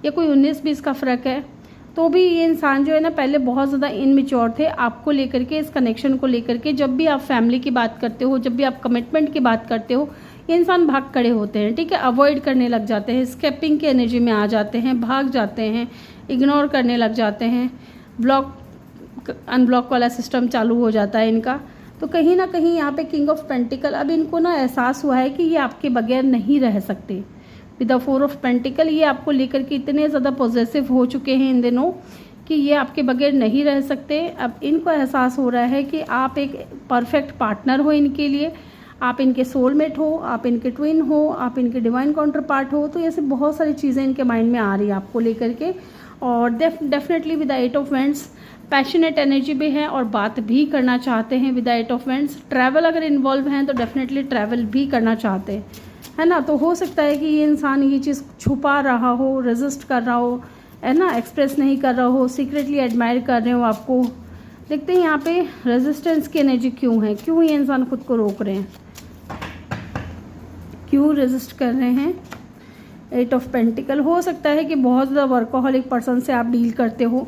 या कोई 19-20 का फ़र्क है, तो भी ये इंसान जो है ना पहले बहुत ज़्यादा इनमेच्योर थे आपको लेकर के, इस कनेक्शन को लेकर के। जब भी आप फैमिली की बात करते हो, जब भी आप कमिटमेंट की बात करते हो, ये इंसान भाग खड़े होते हैं, ठीक है, अवॉइड करने लग जाते हैं, स्केपिंग की एनर्जी में आ जाते हैं, भाग जाते हैं, इग्नोर करने लग जाते हैं, ब्लॉक अनब्लॉक वाला सिस्टम चालू हो जाता है इनका। तो कहीं ना कहीं यहाँ पे किंग ऑफ पेंटिकल, अब इनको ना एहसास हुआ है कि ये आपके बगैर नहीं रह सकते। विद द 4 ऑफ पेंटिकल, ये आपको लेकर के इतने ज़्यादा पॉजिटिव हो चुके हैं इन दिनों कि ये आपके बगैर नहीं रह सकते। अब इनको एहसास हो रहा है कि आप एक परफेक्ट पार्टनर हो इनके लिए, आप इनके सोलमेट हो, आप इनके ट्विन हो, आप इनके डिवाइन काउंटर पार्ट हो। तो ऐसे बहुत सारी चीज़ें इनके माइंड में आ रही है आपको लेकर के। और definitely with the 8 of wands, passionate energy भी है और बात भी करना चाहते हैं। With the 8 of wands, travel अगर इन्वॉल्व हैं तो डेफिनेटली ट्रैवल भी करना चाहते हैं, है ना। तो हो सकता है कि ये इंसान ये चीज़ छुपा रहा हो, रेजिस्ट कर रहा हो, है ना, एक्सप्रेस नहीं कर रहा हो, सीक्रेटली एडमायर कर रहे हो आपको। देखते हैं यहाँ पे रेजिस्टेंस की एनर्जी क्यों है, क्यों ये इंसान खुद को रोक रहे हैं, क्यों रेजिस्ट कर रहे हैं। 8 ऑफ पेंटिकल, हो सकता है कि बहुत ज़्यादा वर्कोहॉलिक पर्सन से आप डील करते हो।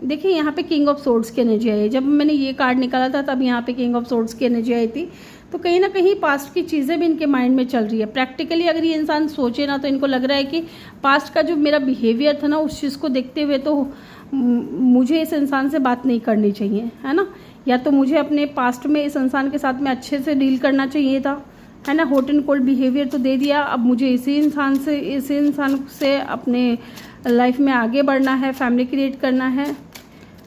देखिए यहाँ पे किंग ऑफ सोर्ड्स की एनर्जी आई। जब मैंने ये कार्ड निकाला था तब यहाँ पे किंग ऑफ सोर्ड्स की एनर्जी आई थी। तो कहीं ना कहीं पास्ट की चीज़ें भी इनके माइंड में चल रही है। प्रैक्टिकली अगर ये इंसान सोचे ना तो इनको लग रहा है कि पास्ट का जो मेरा बिहेवियर था ना, उस चीज़ को देखते हुए तो मुझे इस इंसान से बात नहीं करनी चाहिए, है ना, या तो मुझे अपने पास्ट में इस इंसान के साथ में अच्छे से डील करना चाहिए था, है ना। हॉट एंड कोल्ड बिहेवियर तो दे दिया, अब मुझे इसी इंसान से अपने लाइफ में आगे बढ़ना है, फैमिली क्रिएट करना है,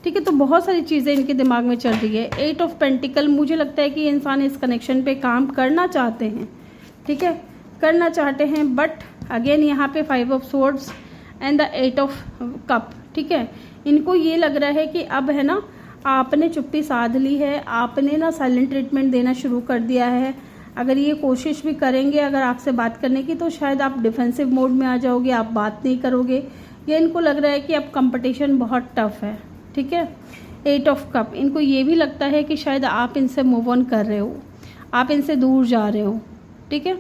ठीक है। तो बहुत सारी चीज़ें इनके दिमाग में चल रही है। 8 ऑफ पेंटिकल, मुझे लगता है कि इंसान इस कनेक्शन पे काम करना चाहते हैं, ठीक है, करना चाहते हैं। बट अगेन यहाँ पे 5 of swords and the 8 of cup, ठीक है। इनको ये लग रहा है कि अब है ना, आपने चुप्पी साध ली है, आपने ना साइलेंट ट्रीटमेंट देना शुरू कर दिया है। अगर ये कोशिश भी करेंगे अगर आपसे बात करने की, तो शायद आप डिफेंसिव मोड में आ जाओगे, आप बात नहीं करोगे। ये इनको लग रहा है कि अब कंपटीशन बहुत टफ है, ठीक है। 8 ऑफ कप, इनको ये भी लगता है कि शायद आप इनसे मूव ऑन कर रहे हो, आप इनसे दूर जा रहे हो, ठीक है।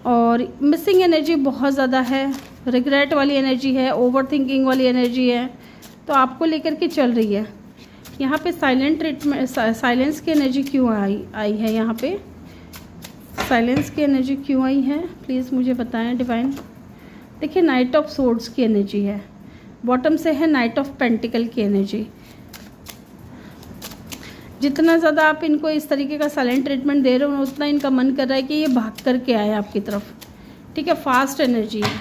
और मिसिंग एनर्जी बहुत ज़्यादा है, रिग्रेट वाली एनर्जी है, ओवर थिंकिंग वाली एनर्जी है, तो आपको लेकर के चल रही है। यहाँ पे साइलेंट ट्रीटमेंट, साइलेंस की एनर्जी क्यों आई है? यहाँ पे साइलेंस की एनर्जी क्यों आई है, प्लीज़ मुझे बताएं डिवाइन। देखिए नाइट ऑफ सोर्ड्स की एनर्जी है, बॉटम से है नाइट ऑफ पेंटिकल की एनर्जी। जितना ज़्यादा आप इनको इस तरीके का साइलेंट ट्रीटमेंट दे रहे हो उतना इनका मन कर रहा है कि ये भाग करके आए आपकी तरफ, ठीक है। फास्ट एनर्जी है,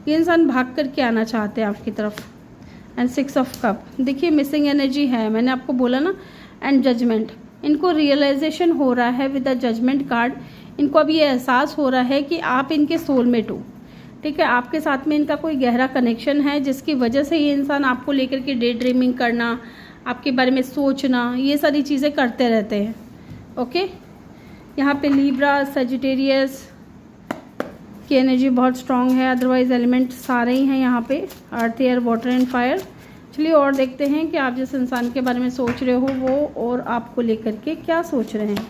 ये इंसान भाग करके आना चाहते हैं आपकी तरफ। एंड 6 ऑफ कप, देखिए मिसिंग एनर्जी है, मैंने आपको बोला ना। एंड जजमेंट, इनको रियलाइजेशन हो रहा है विद द जजमेंट कार्ड। इनको अब ये एहसास हो रहा है कि आप इनके सोलमेट हो, ठीक है। आपके साथ में इनका कोई गहरा कनेक्शन है जिसकी वजह से ये इंसान आपको लेकर के डे ड्रीमिंग करना, आपके बारे में सोचना, ये सारी चीज़ें करते रहते हैं। ओके, यहाँ पे लीब्रा, सजिटेरियस की एनर्जी बहुत स्ट्रांग है। अदरवाइज एलिमेंट सारे ही हैं यहाँ पे, अर्थ, एयर, वाटर एंड फायर। चलिए और देखते हैं कि आप जिस इंसान के बारे में सोच रहे हो वो और आपको लेकर के क्या सोच रहे हैं।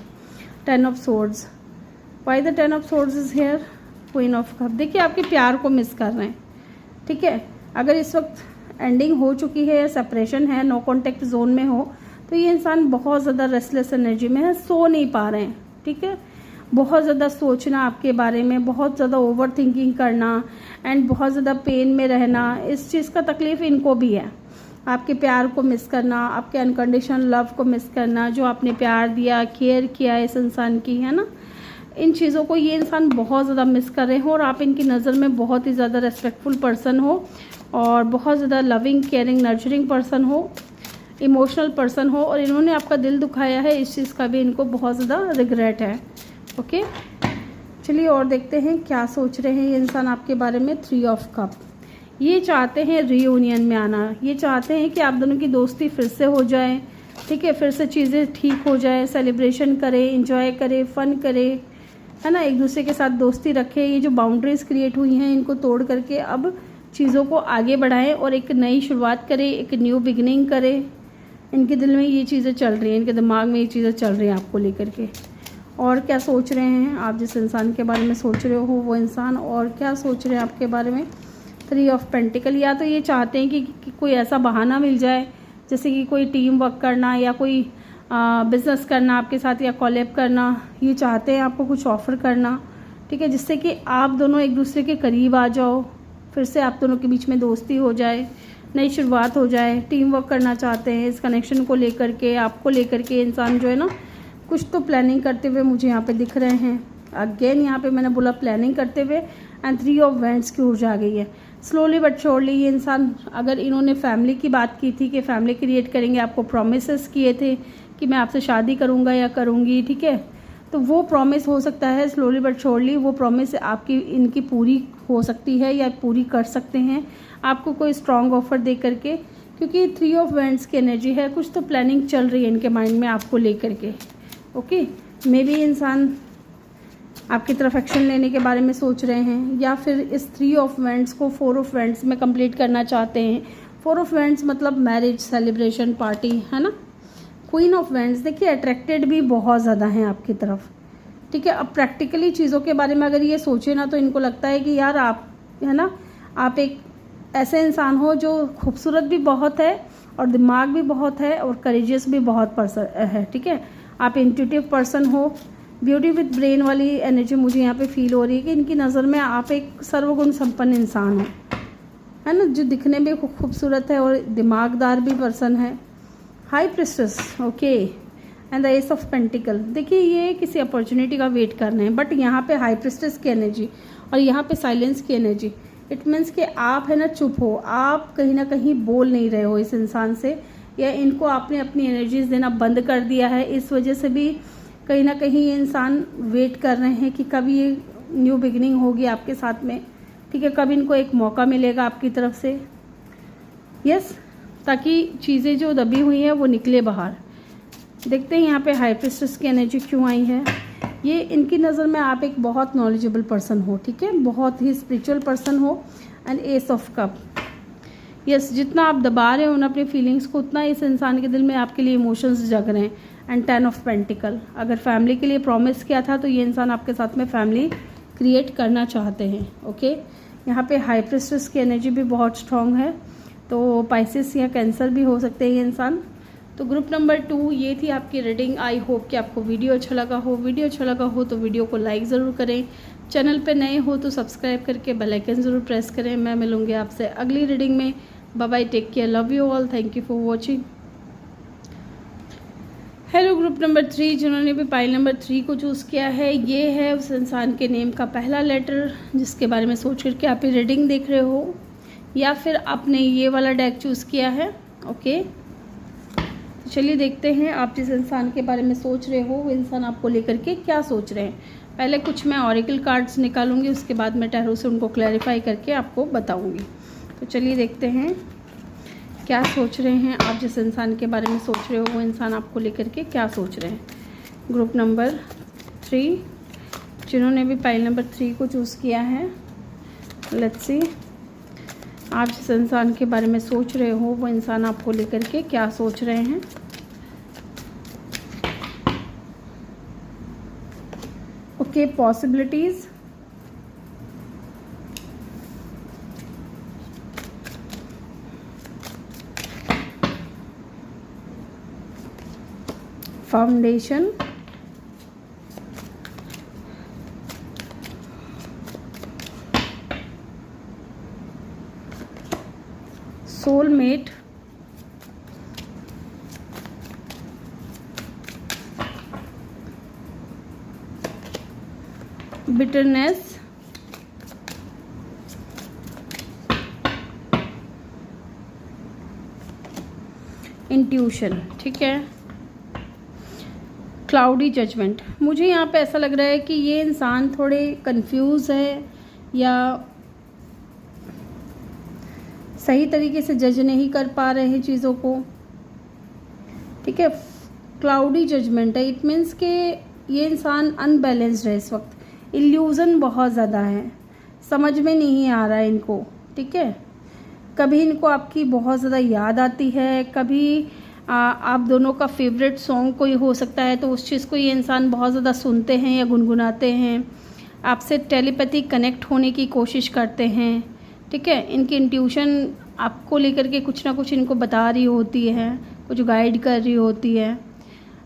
10 of swords, why the 10 of swords is here? Queen of cup, देखिए आपके प्यार को मिस कर रहे हैं, ठीक है। अगर इस वक्त एंडिंग हो चुकी है या सेपरेशन है, नो कॉन्टेक्ट जोन में हो, तो ये इंसान बहुत ज़्यादा रेस्टलेस एनर्जी में है, सो नहीं पा रहे हैं, ठीक है। बहुत ज़्यादा सोचना आपके बारे में, बहुत ज़्यादा ओवर थिंकिंग करना एंड बहुत ज़्यादा पेन में रहना, इस चीज़ का तकलीफ इनको भी है। आपके प्यार को मिस करना, आपके अनकंडीशनल लव को मिस करना, जो आपने प्यार दिया, केयर किया इस इंसान की, है ना, इन चीज़ों को ये इंसान बहुत ज़्यादा मिस कर रहे हो। और आप इनकी नज़र में बहुत ही ज़्यादा रेस्पेक्टफुल पर्सन हो और बहुत ज़्यादा लविंग, केयरिंग, नर्चरिंग पर्सन हो, इमोशनल पर्सन हो, और इन्होंने आपका दिल दुखाया है, इस चीज़ का भी इनको बहुत ज़्यादा रिग्रेट है। ओके, चलिए और देखते हैं क्या सोच रहे हैं ये इंसान आपके बारे में। 3 ऑफ कप, ये चाहते हैं रीयूनियन में आना, ये चाहते हैं कि आप दोनों की दोस्ती फिर से हो जाए, ठीक है, फिर से चीज़ें ठीक हो जाए, सेलिब्रेशन करें, इंजॉय करें, फन करें, है ना, एक दूसरे के साथ दोस्ती रखें। ये जो बाउंड्रीज क्रिएट हुई हैं इनको तोड़ करके अब चीज़ों को आगे बढ़ाएं और एक नई शुरुआत करें, एक न्यू बिगनिंग करें। इनके दिल में ये चीज़ें चल रही हैं, इनके दिमाग में ये चीज़ें चल रही हैं आपको लेकर के। और क्या सोच रहे हैं आप जिस इंसान के बारे में सोच रहे हो वो इंसान, और क्या सोच रहे हैं आपके बारे में। 3 ऑफ पेंटिकल, या तो ये चाहते हैं कि कोई ऐसा बहाना मिल जाए, जैसे कि कोई टीम वर्क करना या कोई बिजनेस करना आपके साथ या कॉलेब करना, ये चाहते हैं आपको कुछ ऑफ़र करना, ठीक है, जिससे कि आप दोनों एक दूसरे के करीब आ जाओ, फिर से आप दोनों के बीच में दोस्ती हो जाए, नई शुरुआत हो जाए। टीम वर्क करना चाहते हैं इस कनेक्शन को लेकर के, आपको लेकर के इंसान जो है ना कुछ तो प्लानिंग करते हुए मुझे यहाँ पे दिख रहे हैं। अगेन यहाँ पे मैंने बोला प्लानिंग करते हुए, एंड 3 ऑफ वैंड्स की ऊर्जा आ गई है। स्लोली बट श्योरली ये इंसान, अगर इन्होंने फैमिली की बात की थी कि फैमिली क्रिएट करेंगे, आपको प्रोमिसेस किए थे कि मैं आपसे शादी करूँगा या करूँगी, ठीक है, तो वो प्रॉमिस हो सकता है स्लोली बट श्योरली वो प्रॉमिस आपकी इनकी पूरी हो सकती है या पूरी कर सकते हैं आपको कोई स्ट्रॉन्ग ऑफर दे करके, क्योंकि 3 ऑफ वैंड्स की एनर्जी है। कुछ तो प्लानिंग चल रही है इनके माइंड में आपको लेकर के। ओके, मे बी इंसान आपकी तरफ एक्शन लेने के बारे में सोच रहे हैं, या फिर इस 3 ऑफ वैंड्स को 4 ऑफ वैंड्स में कंप्लीट करना चाहते हैं। 4 ऑफ वैंड्स मतलब मैरिज, सेलिब्रेशन, पार्टी, है ना। क्वीन ऑफ वैंड्स, देखिए अट्रैक्टेड भी बहुत ज़्यादा हैं आपकी तरफ, ठीक है। अब प्रैक्टिकली चीज़ों के बारे में अगर ये सोचे ना तो इनको लगता है कि यार आप, है ना, आप एक ऐसे इंसान हो जो खूबसूरत भी बहुत है और दिमाग भी बहुत है और करेजियस भी बहुत पर्सन है, ठीक है। आप इंट्यूटिव पर्सन हो, ब्यूटी विद ब्रेन वाली एनर्जी मुझे यहाँ पे फील हो रही है कि इनकी नज़र में आप एक सर्वगुण संपन्न इंसान हो, है ना, जो दिखने में खूबसूरत है और दिमागदार भी पर्सन है। High priestess, okay, and the S of pentacle, देखिए ये किसी अपॉर्चुनिटी का वेट कर रहे हैं, बट यहाँ पे हाई प्रिस्टेस की एनर्जी और यहाँ पे साइलेंस की एनर्जी, इट मीन्स कि आप, है ना, चुप हो, आप कहीं ना कहीं बोल नहीं रहे हो इस इंसान से, या इनको आपने अपनी एनर्जीज देना बंद कर दिया है। इस वजह से भी कहीं ना कहीं ये इंसान वेट कर रहे हैं कि कब ये न्यू बिगिनिंग होगी आपके साथ में, ठीक है, कब इनको एक मौका मिलेगा आपकी तरफ से, यस, ताकि चीज़ें जो दबी हुई हैं वो निकले बाहर। देखते हैं यहाँ पे हाई प्रिस्टेस की एनर्जी क्यों आई है। ये इनकी नज़र में आप एक बहुत नॉलेजेबल पर्सन हो, ठीक है, बहुत ही स्पिरिचुअल पर्सन हो। And S of cup, yes, जितना आप दबा रहे हो ना अपनी फीलिंग्स को, उतना इस इंसान के दिल में आपके लिए इमोशंस जग रहे हैं। एंड 10 ऑफ पेंटिकल, अगर फैमिली के लिए प्रॉमिस किया था तो ये इंसान आपके साथ में फैमिली क्रिएट करना चाहते हैं। ओके, यहाँ पे हाई प्रिस्टेस की एनर्जी भी बहुत स्ट्रॉन्ग है, तो पाइसेस या कैंसर भी हो सकते हैं ये इंसान। तो ग्रुप नंबर 2 ये थी आपकी रीडिंग। आई होप कि आपको वीडियो अच्छा लगा हो। वीडियो अच्छा लगा हो तो वीडियो को लाइक ज़रूर करें। चैनल पे नए हो तो सब्सक्राइब करके बेल आइकन ज़रूर प्रेस करें। मैं मिलूँगी आपसे अगली रीडिंग में। Bye bye, take care, love you all, thank you for watching. Hello group number 3, जिन्होंने भी पाइल नंबर 3 को चूज़ किया है, ये है उस इंसान के नेम का पहला लेटर जिसके बारे में सोच करके आप ये रीडिंग देख रहे हो, या फिर आपने ये वाला डेक चूज़ किया है। ओके, तो चलिए देखते हैं आप जिस इंसान के बारे में सोच रहे हो वो इंसान आपको लेकर के क्या सोच रहे हैं। पहले कुछ मैं ऑरेकल कार्ड्स निकालूंगी, उसके बाद मैं टैरो से उनको क्लैरिफाई करके आपको बताऊंगी। तो चलिए देखते हैं क्या सोच रहे हैं आप जिस इंसान के बारे में सोच रहे हो वो इंसान आपको लेकर के क्या सोच रहे हैं। ग्रुप नंबर 3, जिन्होंने भी पाइल नंबर 3 को चूज़ किया है, लेट्स सी आप जिस इंसान के बारे में सोच रहे हो वो इंसान आपको लेकर के क्या सोच रहे हैं। Okay, possibilities, foundation, soulmate, bitterness, intuition. ठीक है, क्लाउडी जजमेंट। मुझे यहाँ पे ऐसा लग रहा है कि ये इंसान थोड़े कंफ्यूज है या सही तरीके से जज नहीं कर पा रहे हैं चीज़ों को। ठीक है, क्लाउडी जजमेंट है, इट मीन्स कि ये इंसान अनबैलेंस्ड है इस वक्त। इल्यूज़न बहुत ज़्यादा है, समझ में नहीं आ रहा है इनको। ठीक है, कभी इनको आपकी बहुत ज़्यादा याद आती है, कभी आप दोनों का फेवरेट सॉन्ग कोई हो सकता है तो उस चीज़ को ये इंसान बहुत ज़्यादा सुनते हैं या गुनगुनाते हैं। आपसे टेलीपैथी कनेक्ट होने की कोशिश करते हैं। ठीक है, इनकी इंट्यूशन आपको लेकर के कुछ ना कुछ इनको बता रही होती है, कुछ गाइड कर रही होती है।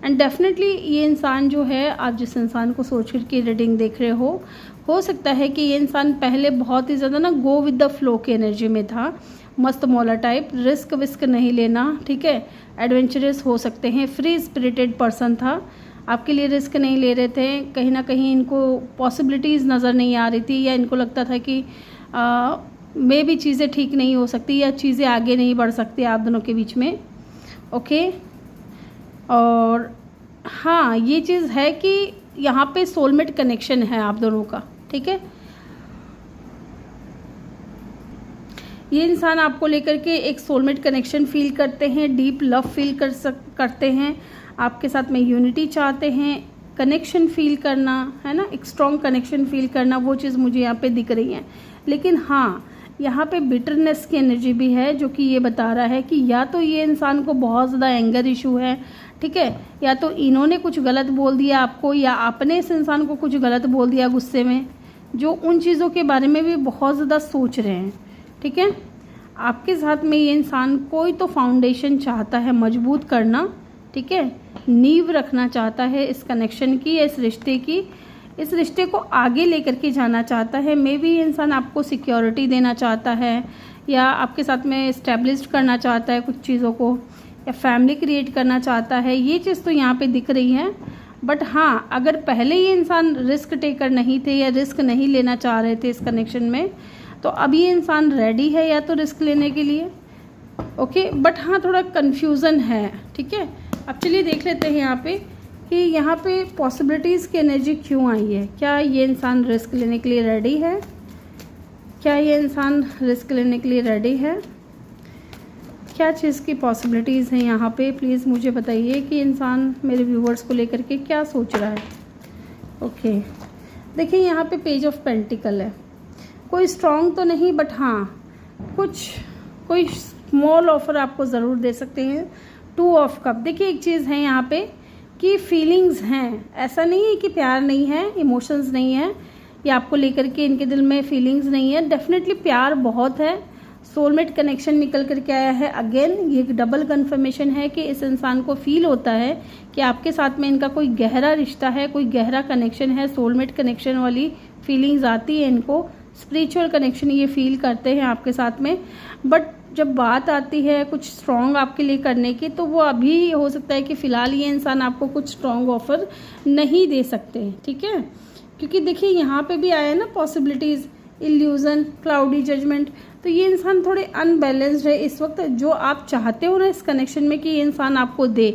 एंड डेफिनेटली ये इंसान जो है, आप जिस इंसान को सोच कर के रीडिंग देख रहे हो सकता है कि ये इंसान पहले बहुत ही ज़्यादा ना गो विद द फ्लो की एनर्जी में था, मस्त मौला टाइप, रिस्क विस्क नहीं लेना। ठीक है, एडवेंचरस हो सकते हैं, फ्री स्पिरिटेड पर्सन था, आपके लिए रिस्क नहीं ले रहे थे। कहीं ना कहीं इनको पॉसिबिलिटीज़ नज़र नहीं आ रही थी, या इनको लगता था कि मे भी चीज़ें ठीक नहीं हो सकती या चीज़ें आगे नहीं बढ़ सकती आप दोनों के बीच में। ओके, और हाँ ये चीज़ है कि यहाँ पे सोलमेट कनेक्शन है आप दोनों का। ठीक है, ये इंसान आपको लेकर के एक सोलमेट कनेक्शन फील करते हैं, डीप लव फील करते हैं, आपके साथ में यूनिटी चाहते हैं, कनेक्शन फील करना है ना, एक स्ट्रॉन्ग कनेक्शन फील करना, वो चीज़ मुझे यहाँ पे दिख रही है। लेकिन हाँ, यहाँ पे बिटरनेस की एनर्जी भी है जो कि ये बता रहा है कि या तो ये इंसान को बहुत ज़्यादा एंगर इशू है। ठीक है, या तो इन्होंने कुछ गलत बोल दिया आपको, या आपने इस इंसान को कुछ गलत बोल दिया गुस्से में, जो उन चीज़ों के बारे में भी बहुत ज़्यादा सोच रहे हैं। ठीक है, आपके साथ में ये इंसान कोई तो फाउंडेशन चाहता है मजबूत करना। ठीक है, नींव रखना चाहता है इस कनेक्शन की या इस रिश्ते की, इस रिश्ते को आगे लेकर के जाना चाहता है। मे बी ये इंसान आपको सिक्योरिटी देना चाहता है, या आपके साथ में इस्टेब्लिश करना चाहता है कुछ चीज़ों को, या फैमिली क्रिएट करना चाहता है। ये चीज़ तो यहाँ पे दिख रही है। बट हाँ, अगर पहले ये इंसान रिस्क टेकर नहीं थे या रिस्क नहीं लेना चाह रहे थे इस कनेक्शन में, तो अब ये इंसान रेडी है या तो रिस्क लेने के लिए। ओके, बट हाँ थोड़ा कन्फ्यूज़न है। ठीक है, अब चलिए देख लेते हैं यहाँ पे कि यहाँ पे पॉसिबिलिटीज़ की एनर्जी क्यों आई है। क्या ये इंसान रिस्क लेने के लिए रेडी है? क्या ये इंसान रिस्क लेने के लिए रेडी है? क्या चीज़ की पॉसिबिलिटीज़ हैं यहाँ पे, प्लीज़ मुझे बताइए कि इंसान मेरे व्यूवर्स को लेकर के क्या सोच रहा है। ओके, देखिए यहाँ पे पेज ऑफ पेंटिकल है, कोई स्ट्रॉन्ग तो नहीं, बट हाँ कोई स्मॉल ऑफर आपको ज़रूर दे सकते हैं। 2 ऑफ कप, देखिए एक चीज़ है यहाँ पे कि फीलिंग्स हैं, ऐसा नहीं है कि प्यार नहीं है, इमोशंस नहीं है, या आपको लेकर के इनके दिल में फीलिंग्स नहीं है। डेफिनेटली प्यार बहुत है, सोलमेट कनेक्शन निकल करके आया है। अगेन ये एक डबल कंफर्मेशन है कि इस इंसान को फील होता है कि आपके साथ में इनका कोई गहरा रिश्ता है, कोई गहरा कनेक्शन है, सोलमेट कनेक्शन वाली फीलिंग्स आती है इनको, स्पिरिचुअल कनेक्शन ये फील करते हैं आपके साथ में। बट जब बात आती है कुछ स्ट्रॉन्ग आपके लिए करने की, तो वो अभी हो सकता है कि फ़िलहाल ये इंसान आपको कुछ स्ट्रॉन्ग ऑफर नहीं दे सकते, ठीक है। क्योंकि देखिए यहाँ पे भी आया है ना पॉसिबिलिटीज़, इल्यूज़न, क्लाउडी जजमेंट, तो ये इंसान थोड़े अनबैलेंस्ड है इस वक्त। जो आप चाहते हो ना इस कनेक्शन में कि ये इंसान आपको दे,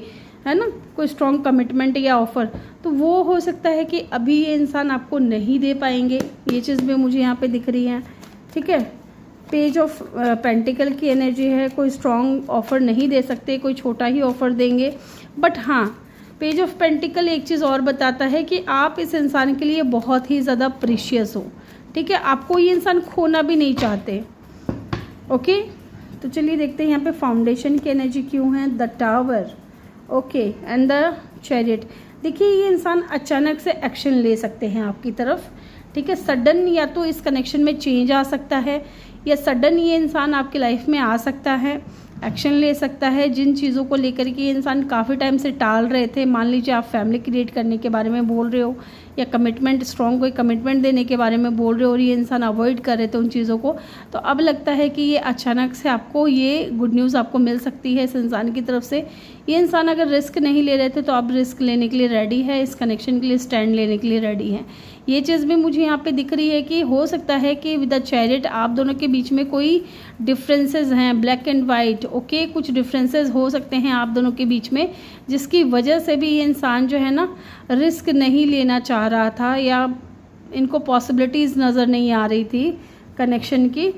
है ना, कोई स्ट्रॉन्ग कमिटमेंट या ऑफ़र, तो वो हो सकता है कि अभी ये इंसान आपको नहीं दे पाएंगे। ये चीज़ भी मुझे यहाँ पे दिख रही है, ठीक है। पेज ऑफ पेंटिकल की एनर्जी है, कोई स्ट्रॉन्ग ऑफ़र नहीं दे सकते, कोई छोटा ही ऑफ़र देंगे। बट हाँ, पेज ऑफ पेंटिकल एक चीज़ और बताता है कि आप इस इंसान के लिए बहुत ही ज़्यादा प्रीशियस हो, ठीक है। आपको ये इंसान खोना भी नहीं चाहते, ओके। तो चलिए देखते हैं यहाँ पे फाउंडेशन की एनर्जी क्यों है। The tower, okay, and the chariot. देखिए ये इंसान अचानक से एक्शन ले सकते हैं आपकी तरफ, ठीक है। सडन या तो इस कनेक्शन में चेंज आ सकता है, या सडन ये इंसान आपकी लाइफ में आ सकता है, एक्शन ले सकता है। जिन चीज़ों को लेकर के ये इंसान काफ़ी टाइम से टाल रहे थे, मान लीजिए आप फैमिली क्रिएट करने के बारे में बोल रहे हो, या कमिटमेंट, स्ट्रॉन्ग कोई कमिटमेंट देने के बारे में बोल रहे हो और ये इंसान अवॉइड कर रहे थे उन चीज़ों को, तो अब लगता है कि ये अचानक से आपको ये गुड न्यूज़ आपको मिल सकती है इस इंसान की तरफ से। ये इंसान अगर रिस्क नहीं ले रहे थे तो अब रिस्क लेने के लिए रेडी है, इस कनेक्शन के लिए स्टैंड लेने के लिए रेडी है। ये चीज़ भी मुझे यहाँ पे दिख रही है कि हो सकता है कि विद द चैरियट आप दोनों के बीच में कोई डिफरेंसेस हैं, ब्लैक एंड वाइट, ओके, कुछ डिफरेंसेस हो सकते हैं आप दोनों के बीच में, जिसकी वजह से भी ये इंसान जो है ना रिस्क नहीं लेना चाह रहा था, या इनको पॉसिबिलिटीज़ नज़र नहीं आ रही थी कनेक्शन की,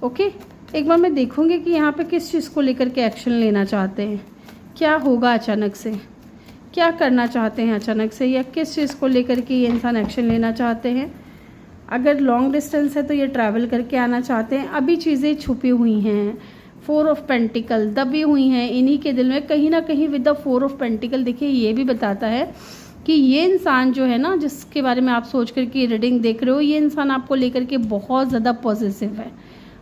ओके। एक बार मैं देखूँगी कि यहाँ पे किस चीज़ को लेकर के एक्शन लेना चाहते हैं, क्या होगा अचानक से, क्या करना चाहते हैं अचानक से, या किस चीज़ को लेकर के ये इंसान एक्शन लेना चाहते हैं। अगर लॉन्ग डिस्टेंस है तो ये ट्रैवल करके आना चाहते हैं। अभी चीज़ें छुपी हुई हैं, 4 ऑफ पेंटिकल दबी हुई हैं इन्हीं के दिल में कहीं ना कहीं। विद द 4 ऑफ पेंटिकल देखिए ये भी बताता है कि ये इंसान जो है ना, जिसके बारे में आप सोच कर के रीडिंग देख रहे हो, ये इंसान आपको लेकर के बहुत ज़्यादा पॉजिटिव है,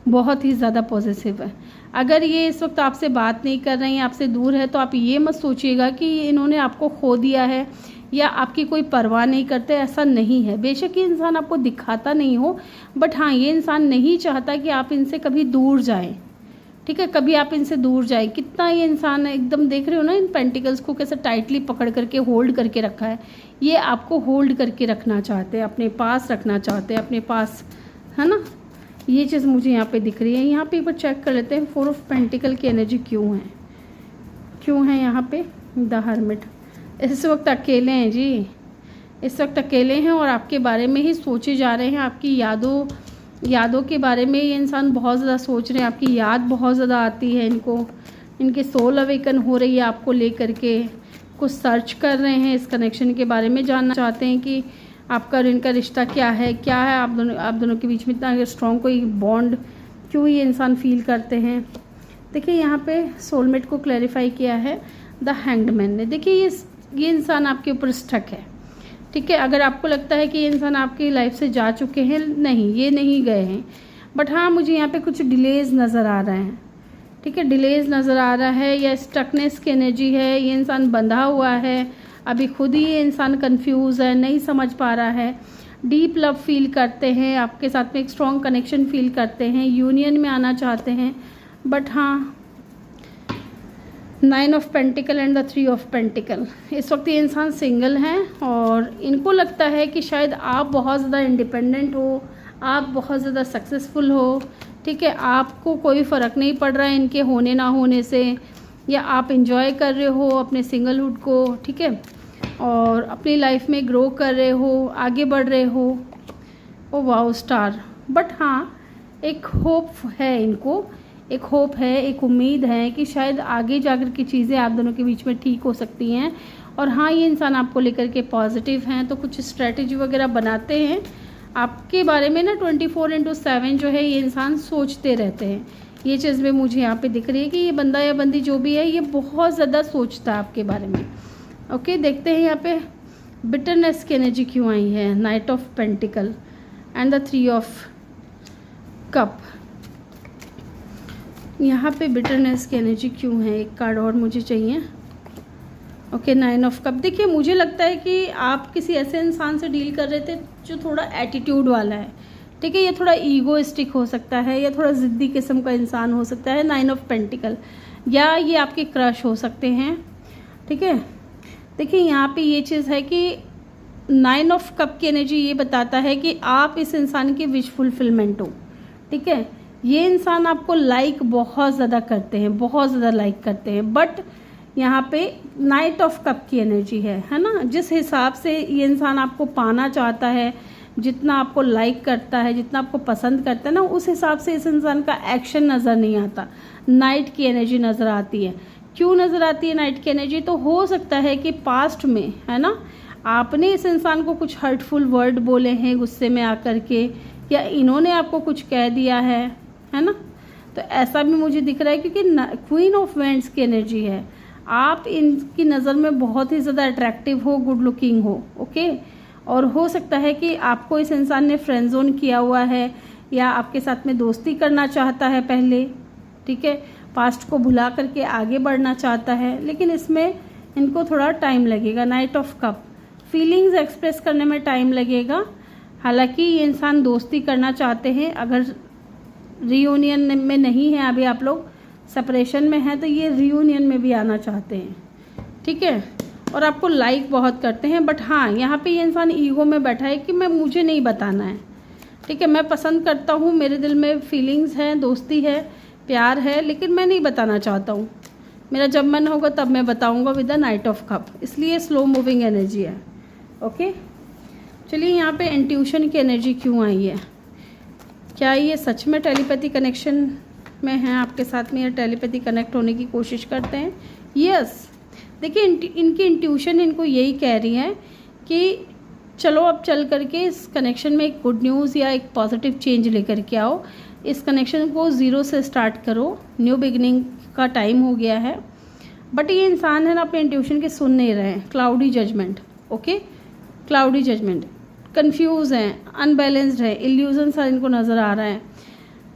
बहुत ही ज़्यादा पॉजिटिव है। अगर ये इस वक्त आपसे बात नहीं कर रहे हैं, आपसे दूर है, तो आप ये मत सोचिएगा कि इन्होंने आपको खो दिया है या आपकी कोई परवाह नहीं करते, ऐसा नहीं है। बेशक ये इंसान आपको दिखाता नहीं हो, बट हाँ ये इंसान नहीं चाहता कि आप इनसे कभी दूर जाएं, ठीक है, कभी आप इनसे दूर जाएं। कितना ये इंसान एकदम देख रहे हो ना इन पेंटिकल्स को कैसे टाइटली पकड़ करके होल्ड करके रखा है। ये आपको होल्ड करके रखना चाहते हैं, अपने पास रखना चाहते हैं, अपने पास, है ना। ये चीज़ मुझे यहाँ पे दिख रही है। यहाँ पे एक बार चेक कर लेते हैं 4 ऑफ पेंटिकल की एनर्जी क्यों है यहाँ पे। द हर्मिट, इस वक्त अकेले हैं जी, इस वक्त अकेले हैं और आपके बारे में ही सोचे जा रहे हैं, आपकी यादों के बारे में ये इंसान बहुत ज़्यादा सोच रहे हैं, आपकी याद बहुत ज़्यादा आती है इनको, इनके सोल अवेकन हो रही है आपको लेकर के, कुछ सर्च कर रहे हैं इस कनेक्शन के बारे में, जानना चाहते हैं कि आपका और इनका रिश्ता क्या है आप दोनों के बीच में इतना स्ट्रॉन्ग कोई बॉन्ड क्यों ये इंसान फील करते हैं। देखिए यहाँ पे सोलमेट को क्लैरिफाई किया है द हैंग्ड मैन ने। देखिए ये इंसान आपके ऊपर स्टक है, ठीक है। अगर आपको लगता है कि ये इंसान आपकी लाइफ से जा चुके हैं, नहीं, ये नहीं गए हैं, बट हाँ मुझे यहाँ पे कुछ डिलेज नज़र आ रहे हैं, ठीक है, डिलेज नज़र आ रहा है, या स्टकनेस की एनर्जी है। ये इंसान बंधा हुआ है, अभी खुद ही ये इंसान कंफ्यूज है, नहीं समझ पा रहा है। डीप लव फील करते हैं, आपके साथ में एक स्ट्रॉन्ग कनेक्शन फील करते हैं, यूनियन में आना चाहते हैं, बट हाँ 9 of pentacle and the 3 of pentacle, इस वक्त ये इंसान सिंगल हैं और इनको लगता है कि शायद आप बहुत ज़्यादा इंडिपेंडेंट हो, आप बहुत ज़्यादा सक्सेसफुल हो, ठीक है, आपको कोई फ़र्क नहीं पड़ रहा है इनके होने ना होने से, या आप इंजॉय कर रहे हो अपने सिंगलहुड को, ठीक है, और अपनी लाइफ में ग्रो कर रहे हो, आगे बढ़ रहे हो। Oh wow star. बट हाँ एक होप है इनको, एक होप है, एक उम्मीद है कि शायद आगे जाकर की चीज़ें आप दोनों के बीच में ठीक हो सकती हैं। और हाँ ये इंसान आपको लेकर के पॉजिटिव हैं, तो कुछ स्ट्रेटजी वगैरह बनाते हैं आपके बारे में ना। 24/7 जो है ये इंसान सोचते रहते हैं। ये चीज़ भी मुझे यहाँ पे दिख रही है कि ये बंदा या बंदी जो भी है ये बहुत ज़्यादा सोचता है आपके बारे में। ओके, देखते हैं यहाँ पे बिटरनेस की एनर्जी क्यों आई है। Night of pentacle and the 3 of cup. यहाँ पे बिटरनेस की एनर्जी क्यों है, एक कार्ड और मुझे चाहिए। Okay, 9 of cup. देखिए मुझे लगता है कि आप किसी ऐसे इंसान से डील कर रहे थे जो थोड़ा एटीट्यूड वाला है, ठीक है। ये थोड़ा ईगोइस्टिक हो सकता है या थोड़ा ज़िद्दी किस्म का इंसान हो सकता है, 9 ऑफ पेंटिकल, या ये आपके क्रश हो सकते हैं, ठीक है। देखिए यहाँ पे ये चीज़ है कि 9 ऑफ कप की एनर्जी ये बताता है कि आप इस इंसान की विश फुलफिलमेंट हो, ठीक है। ये इंसान आपको लाइक बहुत ज़्यादा करते हैं, बहुत ज़्यादा लाइक करते हैं, बट यहाँ पे नाइट ऑफ कप की एनर्जी है ना। जिस हिसाब से ये इंसान आपको पाना चाहता है, जितना आपको लाइक करता है, जितना आपको पसंद करता है ना, उस हिसाब से इस इंसान का एक्शन नज़र नहीं आता। नाइट की एनर्जी नज़र आती है। क्यों नज़र आती है नाइट की एनर्जी? तो हो सकता है कि पास्ट में, है ना, आपने इस इंसान को कुछ हर्टफुल वर्ड बोले हैं गुस्से में आकर के, या इन्होंने आपको कुछ कह दिया है ना। तो ऐसा भी मुझे दिख रहा है क्योंकि क्वीन ऑफ वेंड्स की एनर्जी है। आप इनकी नज़र में बहुत ही ज़्यादा अट्रैक्टिव हो, गुड लुकिंग हो, ओके। और हो सकता है कि आपको इस इंसान ने फ्रेंड जोन किया हुआ है या आपके साथ में दोस्ती करना चाहता है पहले, ठीक है। पास्ट को भुला करके आगे बढ़ना चाहता है, लेकिन इसमें इनको थोड़ा टाइम लगेगा। Night of cup, feelings express करने में टाइम लगेगा। हालांकि ये इंसान दोस्ती करना चाहते हैं। अगर रियूनियन में नहीं है अभी, आप लोग सेपरेशन में हैं, तो ये रियूनियन में भी आना चाहते हैं, ठीक है। और आपको लाइक बहुत करते हैं, बट हाँ यहाँ पे ये इंसान ईगो में बैठा है कि मुझे नहीं बताना है, ठीक है। मैं पसंद करता हूँ, मेरे दिल में फीलिंग्स हैं, दोस्ती है, प्यार है, लेकिन मैं नहीं बताना चाहता हूँ। मेरा जब मन होगा तब मैं बताऊँगा with the night of cup. इसलिए स्लो मूविंग एनर्जी है, ओके। चलिए यहाँ पे इंट्यूशन की एनर्जी क्यों आई है? क्या ये सच में टेलीपैथी कनेक्शन में हैं आपके साथ में, या टेलीपैथी कनेक्ट होने की कोशिश करते हैं? यस। देखिए इनकी इंट्यूशन इनको यही कह रही है कि चलो अब चल करके इस कनेक्शन में एक गुड न्यूज़ या एक पॉजिटिव चेंज लेकर के आओ। इस कनेक्शन को ज़ीरो से स्टार्ट करो, न्यू बिगिनिंग का टाइम हो गया है। बट ये इंसान है ना, अपने इंट्यूशन के सुन नहीं रहे हैं। Cloudy judgement, okay, cloudy judgement, confuse हैं, अनबैलेंस्ड है, इल्यूजन सा इनको नज़र आ रहा है।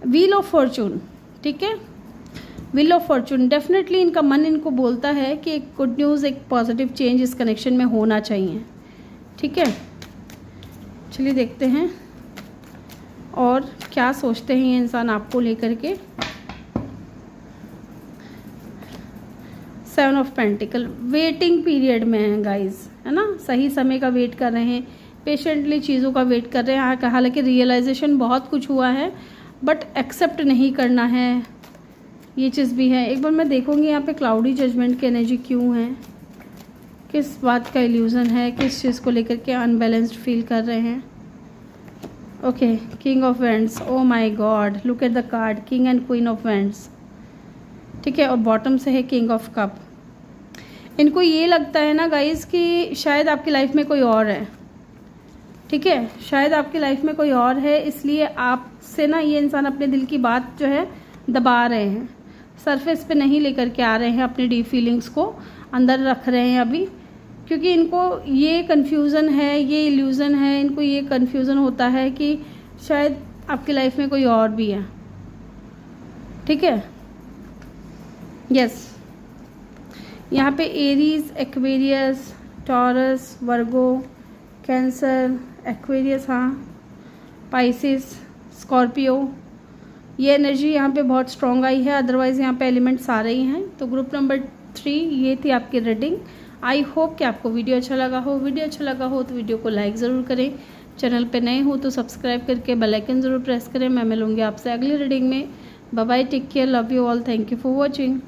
व्हील ऑफ फॉर्चून, ठीक है, व्हील ऑफ फॉर्चून, डेफिनेटली इनका मन इनको बोलता है कि एक गुड न्यूज़, एक पॉजिटिव चेंज इस कनेक्शन में होना चाहिए, ठीक है। चलिए देखते हैं और क्या सोचते हैं ये इंसान आपको लेकर के। 7 ऑफ पेंटिकल, वेटिंग पीरियड में है गाइस, है ना, सही समय का वेट कर रहे हैं, पेशेंटली चीज़ों का वेट कर रहे हैं। हालांकि रियलाइजेशन बहुत कुछ हुआ है, बट एक्सेप्ट नहीं करना है, ये चीज़ भी है। एक बार मैं देखूंगी यहाँ पे क्लाउडी जजमेंट की एनर्जी क्यों है, किस बात का इल्यूजन है, किस चीज़ को लेकर के अनबैलेंस्ड फील कर रहे हैं। Okay, king of vends, oh my God, look at the card, king and queen of vends, ठीक है। और बॉटम से है किंग ऑफ कप। इनको ये लगता है ना गाइस कि शायद आपकी लाइफ में कोई और है, ठीक है, शायद आपकी लाइफ में कोई और है, इसलिए आपसे ना ये इंसान अपने दिल की बात जो है दबा रहे हैं, सरफेस पे नहीं लेकर के आ रहे हैं, अपनी डीप फीलिंग्स को अंदर रख रहे हैं अभी, क्योंकि इनको ये कन्फ्यूज़न है, ये इल्यूज़न है, इनको ये कन्फ्यूज़न होता है कि शायद आपकी लाइफ में कोई और भी है, ठीक है। यस, यहाँ पे एरीज, एक्वेरियस, टॉरस, वर्गो, कैंसर, एक्वेरियस, हाँ, पाइसिस, स्कॉर्पियो, ये एनर्जी यहाँ पे बहुत स्ट्रॉन्ग आई है। अदरवाइज़ यहाँ पे एलिमेंट्स आ रही हैं। तो ग्रुप नंबर 3 ये थी आपकी रीडिंग। आई होप कि आपको वीडियो अच्छा लगा हो। वीडियो अच्छा लगा हो तो वीडियो को लाइक ज़रूर करें, चैनल पे नए हो तो सब्सक्राइब करके बेल आइकन ज़रूर प्रेस करें। मैं मिलूँगी आपसे अगली रीडिंग में। Bye bye, take care, love you all, thank you for watching.